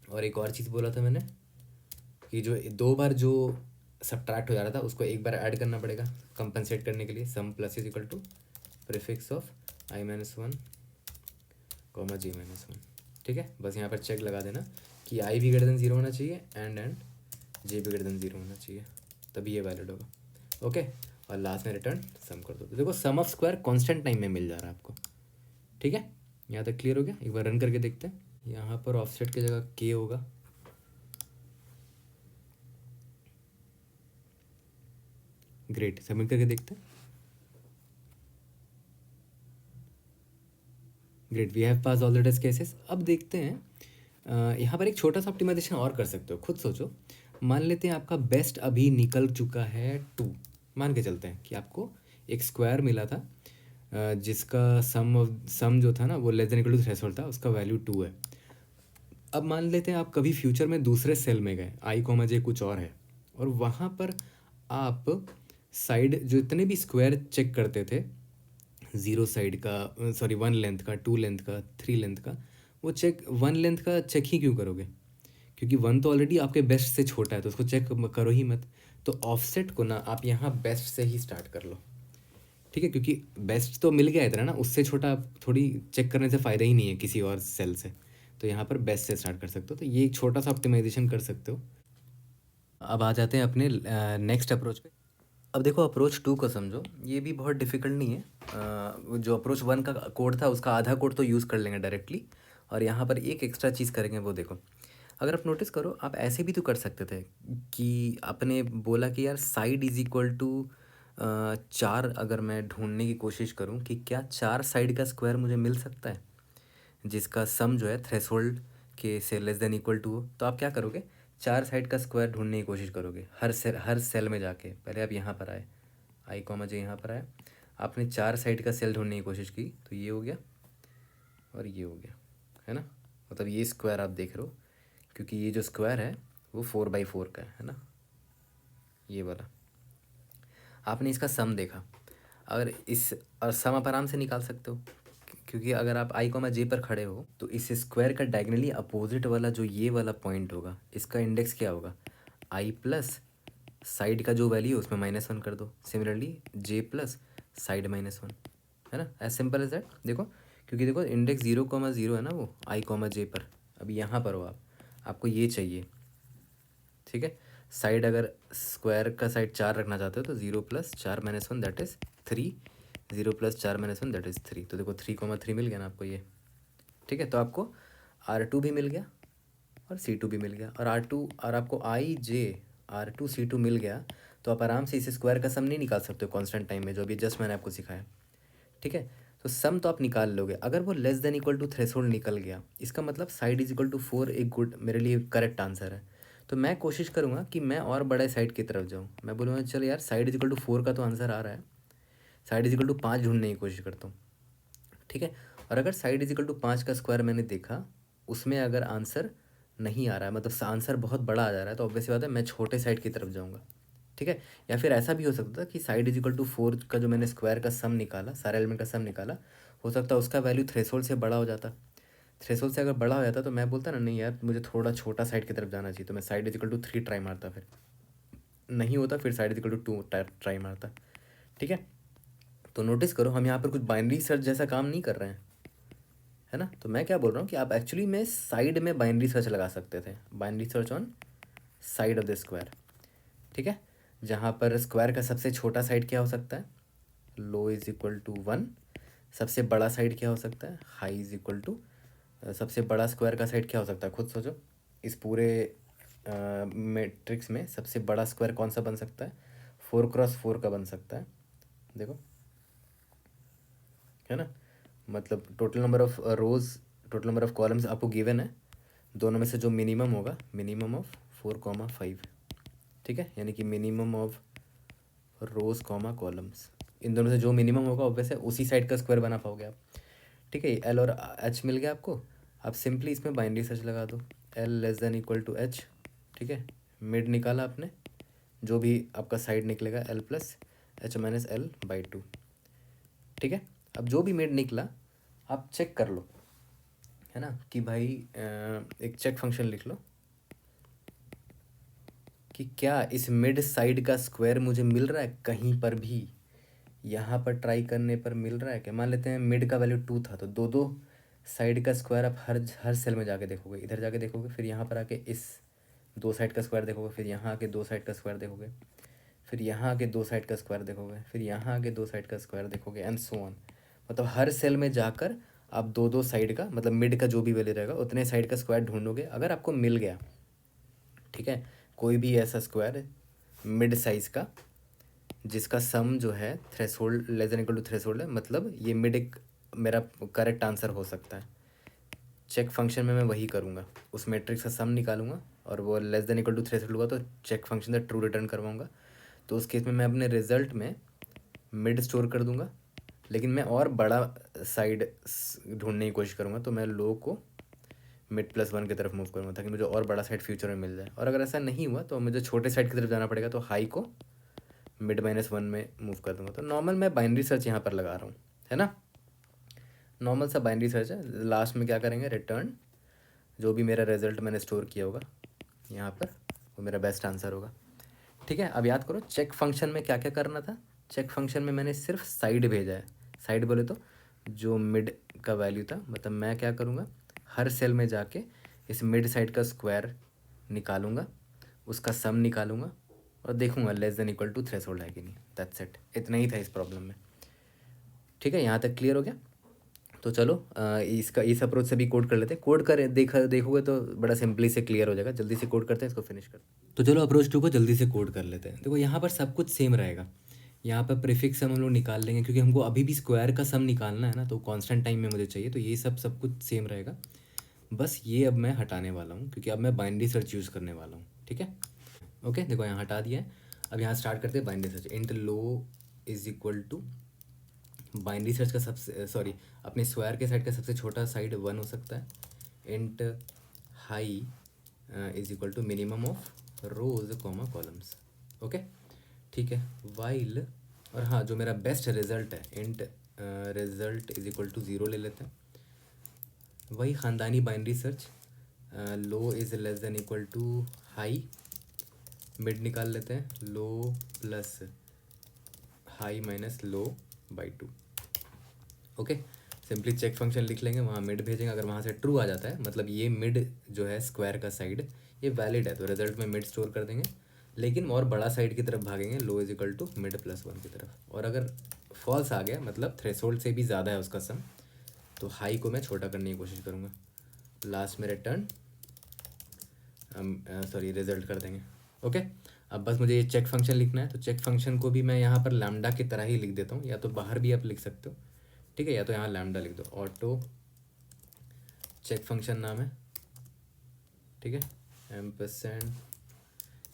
और एक और चीज़ बोला था मैंने कि जो 2 बार जो सब्ट्रैक्ट हो जा रहा था उसको एक बार ऐड करना पड़ेगा कंपनसेट करने के लिए, sum plus is equal to prefix of i-1 comma j-1, ठीक है। बस यहाँ पर चेक लगा देना कि i भी ग्रेटर देन 0 होना चाहिए एंड j भी ग्रेटर देन 0 होना चाहिए, तभी ये वैलिड होगा, ओके। और लास्ट में रिटर्न सम कर दो। तो देखो सम ऑफ स्क्वायर कांस्टेंट टाइम में मिल जा रहा है आपको, ठीक है। यहाँ तक क्लियर हो गया, एक बार रन करके देखते हैं। यहाँ पर ऑफसेट की जगह k होगा, ग्रेट, सबमिट करके देखते हैं। Great, we have pass all the test cases. अब देखते हैं, यहाँ पर एक छोटा सा ऑप्टिमाइजेशन और कर सकते हो, खुद सोचो। मान लेते हैं आपका बेस्ट अभी निकल चुका है 2, मान के चलते हैं कि आपको एक स्क्वायर मिला था, जिसका सम जो था ना वो less than equal to threshold था, उसका वैल्यू 2 है। अब मान लेते हैं आप कभी फ्यूचर में दूसरे सेल में गए, i, j कुछ और है, और वहाँ पर आप साइड जो इतने भी स्क्वायर चेक करते थे, 0 साइड का, सॉरी 1 लेंथ का, 2 लेंथ का, 3 लेंथ का, वो चेक 1 लेंथ का चेक ही क्यों करोगे, क्योंकि 1 तो ऑलरेडी आपके बेस्ट से छोटा है, तो उसको चेक करो ही मत। तो ऑफसेट को ना आप यहाँ बेस्ट से ही स्टार्ट कर लो, ठीक है, क्योंकि बेस्ट तो मिल गया इतना ना, उससे छोटा आप थोड़ी चेक करने से फ़ायदा ही नहीं है किसी और सेल से। तो यहाँ पर बेस्ट से स्टार्ट कर सकते हो, तो ये एक छोटा सा ऑप्टिमाइजेशन कर सकते हो। अब आ जाते हैं अपने नेक्स्ट अप्रोच पे। अब देखो अप्रोच 2 को समझो, ये भी बहुत डिफिकल्ट नहीं है। जो अप्रोच 1 का कोड था उसका आधा कोड तो यूज़ कर लेंगे डायरेक्टली, और यहाँ पर एक एक्स्ट्रा चीज़ करेंगे, वो देखो। अगर आप नोटिस करो, आप ऐसे भी तो कर सकते थे कि आपने बोला कि यार साइड इज़ इक्वल टू 4, अगर मैं ढूंढने की कोशिश करूँ कि क्या 4 साइड का स्क्वायर मुझे मिल सकता है जिसका सम जो है थ्रेशोल्ड के से लेस देन इक्वल टू हो, तो आप क्या करोगे, 4 साइड का स्क्वायर ढूंढने की कोशिश करोगे हर सेल में जाके। पहले आप यहाँ पर आए, i, j यहाँ पर आए, आपने 4 साइड का सेल ढूंढने की कोशिश की, तो ये हो गया और ये हो गया, है ना। मतलब ये स्क्वायर आप देख रहे हो, क्योंकि ये जो स्क्वायर है वो 4x4 का है ना, ये वाला। आपने इसका सम देखा, अगर इस और सम आप आराम से निकाल सकते हो, क्योंकि अगर आप i, j पर खड़े हो तो इस स्क्वायर का डायगनली अपोजिट वाला जो ये वाला पॉइंट होगा, इसका इंडेक्स क्या होगा, i प्लस साइड का जो वैल्यू है उसमें -1 कर दो, सिमिलरली j प्लस साइड -1, है ना, एज सिंपल एज दैट। देखो, क्योंकि देखो इंडेक्स 0, 0 है ना वो i, j पर। अब यहाँ पर हो आपको ये चाहिए, ठीक है। साइड अगर स्क्वायर का साइड 4 रखना चाहते हो तो 0 plus 4 -1 that is 3, 0 plus 4 -1 that is 3। तो देखो 3, 3 मिल गया ना आपको ये, ठीक है। तो आपको R2 भी मिल गया और C2 भी मिल गया, और R2 और आपको i, j R2 C2 मिल गया, तो आप आराम से इस स्क्वायर का सम नहीं निकाल सकते हो कांस्टेंट टाइम में, जो अभी जस्ट मैंने आपको सिखाया, ठीक है। तो सम तो आप निकाल लोगे, अगर वो less than equal to threshold निकल गया, इसका मतलब साइड इज इक्वल टू 4 एक गुड, मेरे लिए करेक्ट आंसर है। तो मैं कोशिश करूँगा कि मैं और बड़े साइड की तरफ जाऊँ, मैं बोलूँगा चल यार साइड इज इक्वल टू 4 का तो आंसर आ रहा है, साइड इज इक्वल टू 5 ढूंढने की कोशिश करता हूँ, ठीक है। और अगर साइड इज इक्वल टू 5 का स्क्वायर मैंने देखा, उसमें अगर आंसर नहीं आ रहा है, मतलब आंसर बहुत बड़ा आ जा रहा है, तो ऑब्वियसली बात है मैं छोटे साइड की तरफ जाऊँगा। ठीक है, या फिर ऐसा भी हो सकता था कि साइड इज इक्वल टू 4 का जो मैंने स्क्वायर का सम निकाला, सारे एलिमेंट का सम निकाला, हो सकता है उसका वैल्यू थ्रेशोल्ड से बड़ा हो जाता। थ्रेशोल्ड से अगर बड़ा हो जाता तो मैं बोलता ना, नहीं यार मुझे थोड़ा छोटा साइड की तरफ जाना चाहिए, तो मैं side is equal to 3 try मारता, फिर नहीं होता, फिर side is equal to 2 try मारता। ठीक है, तो नोटिस करो हम यहाँ पर कुछ बाइनरी सर्च जैसा काम नहीं कर रहे हैं, है ना। तो मैं क्या बोल रहा हूँ कि आप एक्चुअली में साइड में बाइनरी सर्च लगा सकते थे, binary search on side of the square. ठीक है, जहाँ पर स्क्वायर का सबसे छोटा साइड क्या हो सकता है, लो इज इक्वल टू 1। सबसे बड़ा साइड क्या हो सकता है, हाई इज इक्वल टू, सबसे बड़ा स्क्वायर का साइड क्या हो सकता है, खुद सोचो। इस पूरे मैट्रिक्स में सबसे बड़ा स्क्वायर कौन सा बन सकता है, 4x4 का बन सकता है, देखो, है ना। मतलब total number of rose, total number of columns आपको गिवन है, दोनों में से जो मिनिमम होगा, मिनिमम ऑफ 4, 5। ठीक है, यानी कि मिनिमम ऑफ रोज कॉलम्स, इन दोनों से जो मिनिमम होगा ऑब्वियस है उसी साइड का स्क्वायर बना पाओगे आप। ठीक है, एल और एच मिल गया आपको, आप सिंपली इसमें बाइनरी सर्च लगा दो, l less than equal to h. ठीक है, मिड निकाला आपने, जो भी आपका साइड निकलेगा L plus H minus L by 2। ठीक है, अब जो भी मिड निकला आप चेक कर लो, है ना, कि भाई एक चेक फंक्शन लिख लो कि क्या इस मिड साइड का स्क्वायर मुझे मिल रहा है कहीं पर भी, यहाँ पर ट्राई करने पर मिल रहा है क्या। मान लेते हैं मिड का वैल्यू 2 था, तो दो दो साइड का स्क्वायर आप हर सेल में जाके देखोगे, इधर जाके देखोगे, फिर यहाँ पर आके इस दो साइड का स्क्वायर देखोगे, फिर यहाँ आके दो साइड का स्क्वायर देखोगे, फिर यहाँ आके दो साइड का स्क्वायर देखोगे, फिर यहाँ आके दो साइड का स्क्वायर देखोगे, एंड सो ऑन। मतलब हर सेल में जाकर आप दो दो साइड का, मतलब मिड का जो भी वैल्यू रहेगा उतने साइड का स्क्वायर ढूंढोगे, अगर आपको मिल गया, ठीक है, कोई भी ऐसा स्क्वायर मिड साइज़ का जिसका सम जो है threshold less than equal to threshold है, मतलब ये मिड एक मेरा करेक्ट आंसर हो सकता है। चेक फंक्शन में मैं वही करूँगा, उस मैट्रिक्स का सम निकालूंगा, और वो less than equal to threshold हुआ तो चेक फंक्शन से ट्रू रिटर्न करवाऊंगा। तो उस केस में मैं अपने रिजल्ट में मिड स्टोर कर दूंगा, लेकिन मैं और बड़ा साइड ढूंढने की कोशिश करूँगा, तो मैं लो को मिड प्लस 1 की तरफ मूव करूँगा ताकि मुझे और बड़ा साइड फ्यूचर में मिल जाए। और अगर ऐसा नहीं हुआ तो मुझे छोटे साइड की तरफ जाना पड़ेगा, तो हाई को मिड -1 में मूव कर दूंगा। तो नॉर्मल मैं बाइनरी सर्च यहाँ पर लगा रहा हूँ, है ना, नॉर्मल सा बाइनरी सर्च है। लास्ट में क्या करेंगे, रिटर्न जो भी मेरा रिजल्ट मैंने स्टोर किया होगा यहाँ पर, वो मेरा बेस्ट आंसर होगा। ठीक है, अब याद करो चेक फंक्शन में क्या क्या करना था। चेक फंक्शन में मैंने सिर्फ साइड भेजा है, साइड बोले तो जो मिड का वैल्यू था, मतलब मैं क्या करूँगा, हर सेल में जाके इस मिड साइड का स्क्वायर निकालूंगा, उसका सम निकालूंगा, और देखूंगा less than equal to threshold है कि नहीं। दैट्स इट, इतना ही था इस प्रॉब्लम में। ठीक है, यहाँ तक क्लियर हो गया। तो चलो इसका इस अप्रोच से भी कोड कर लेते हैं, कोड कर देखोगे तो बड़ा सिंपली से क्लियर हो जाएगा। जल्दी से कोड करते हैं, इसको फिनिश करते हैं। तो चलो अप्रोच 2 को जल्दी से कोड कर लेते हैं। देखो यहाँ पर सब कुछ सेम रहेगा, यहाँ पर प्रीफिक्स सम हम लोग निकाल लेंगे, क्योंकि हमको अभी भी स्क्वायर का सम निकालना है ना, तो कांस्टेंट टाइम में मुझे चाहिए, तो ये सब कुछ सेम रहेगा। बस ये अब मैं हटाने वाला हूँ, क्योंकि अब मैं बाइनरी सर्च यूज़ करने वाला हूँ। ठीक है, ओके, देखो यहाँ हटा दिया है। अब यहाँ स्टार्ट करते हैं binary search. Int low is equal to, binary search का सबसे सॉरी अपने स्क्वायर के साइड का सबसे छोटा साइड 1 हो सकता है। Int high is equal to minimum of rows columns. Okay, ठीक है, वाइल, और हाँ जो मेरा बेस्ट रिजल्ट है, int result is equal to 0 ले लेते हैं। वही ख़ानदानी binary search, low is less than equal to high, mid निकाल लेते हैं, low plus high minus low by 2। Okay, simply check function लिख लेंगे, वहाँ मिड भेजेंगे, अगर वहाँ से ट्रू आ जाता है मतलब ये मिड जो है स्क्वायर का साइड ये वैलिड है, तो रिजल्ट में मिड स्टोर कर देंगे, लेकिन और बड़ा साइड की तरफ भागेंगे, low is equal to mid plus 1 की तरफ। और अगर फॉल्स आ गया मतलब थ्रेशोल्ड से भी ज़्यादा है उसका सम, तो हाई को मैं छोटा करने की कोशिश करूँगा, लास्ट में रिटर्न सॉरी रिजल्ट कर देंगे। ओके, अब बस मुझे ये चेक फंक्शन लिखना है, तो चेक फंक्शन को भी मैं यहाँ पर लैम्डा की तरह ही लिख देता हूँ, या तो बाहर भी आप लिख सकते हो, ठीक है, या तो यहाँ लैम्डा लिख दो, ऑटो चेक फंक्शन नाम है। ठीक है, एम्परसेंड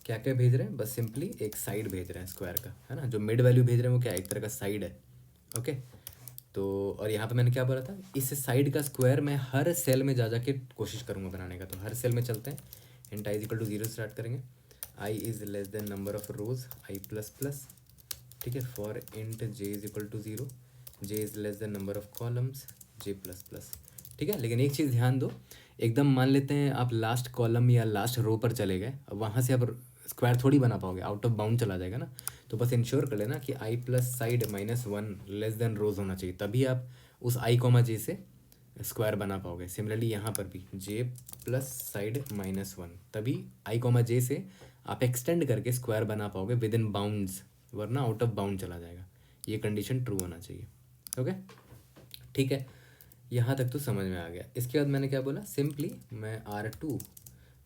क्या क्या भेज रहे हैं, बस सिंपली एक साइड भेज रहे हैं स्क्वायर का, है ना, जो मिड वैल्यू भेज रहे हैं वो क्या है, एक तरह का साइड है। ओके, तो और यहाँ पे मैंने क्या बोला था, इस साइड का स्क्वायर मैं हर सेल में जा जाके कोशिश करूँगा बनाने का। तो हर सेल में चलते हैं, int I is equal to 0 start करेंगे, I is less than number of rows I plus plus, ठीक है, for int J is equal to 0, J is less than number of columns J plus plus, ठीक है। लेकिन एक चीज़ ध्यान दो, एकदम मान लेते हैं आप लास्ट कॉलम या लास्ट रो पर चले गए, अब वहाँ से आप स्क्वायर थोड़ी बना पाओगे, आउट ऑफ बाउंड चला जाएगा ना। तो बस इंश्योर कर लेना कि I plus side -1 less than rows होना चाहिए, तभी आप उस आई कॉमा जे से स्क्वायर बना पाओगे। सिमिलरली यहाँ पर भी जे प्लस साइड -1, तभी आई कॉमा जे से आप एक्सटेंड करके स्क्वायर बना पाओगे विद इन बाउंड्स, वरना आउट ऑफ बाउंड चला जाएगा। ये कंडीशन ट्रू होना चाहिए। ओके, ठीक है, यहाँ तक तो समझ में आ गया। इसके बाद मैंने क्या बोला, सिंपली मैं R2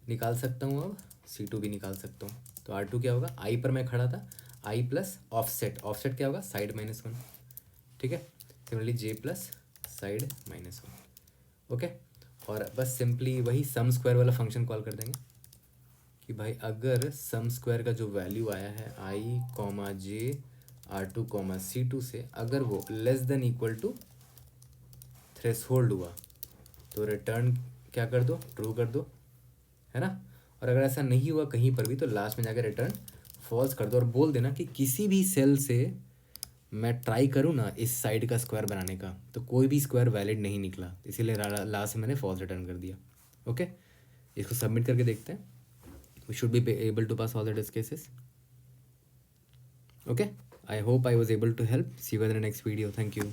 निकाल सकता हूँ, अब C2 भी निकाल सकता हूँ। तो R2 क्या होगा, आई पर मैं खड़ा था, आई प्लस ऑफसेट, ऑफसेट क्या होगा, साइड -1, ठीक है। सिमिलरली जे प्लस साइड -1, ओके। और बस सिंपली वही सम स्क्वायर वाला फंक्शन कॉल कर देंगे कि भाई अगर सम स्क्वायर का जो वैल्यू आया है आई कॉमा जे R2 कॉमा C2 से, अगर वो less than equal to threshold हुआ तो रिटर्न क्या कर दो, ट्रू कर दो, है ना। और अगर ऐसा नहीं हुआ कहीं पर भी तो लास्ट में जाकर रिटर्न फॉल्स कर दो, और बोल देना कि किसी भी सेल से मैं ट्राई करूँ ना इस साइड का स्क्वायर बनाने का तो कोई भी स्क्वायर वैलिड नहीं निकला, इसीलिए लास्ट में मैंने फॉल्स रिटर्न कर दिया। ओके, इसको सबमिट करके देखते हैं। We should be able to pass all the test cases. Okay, I hope I was able to help. See you in the next video. Thank you.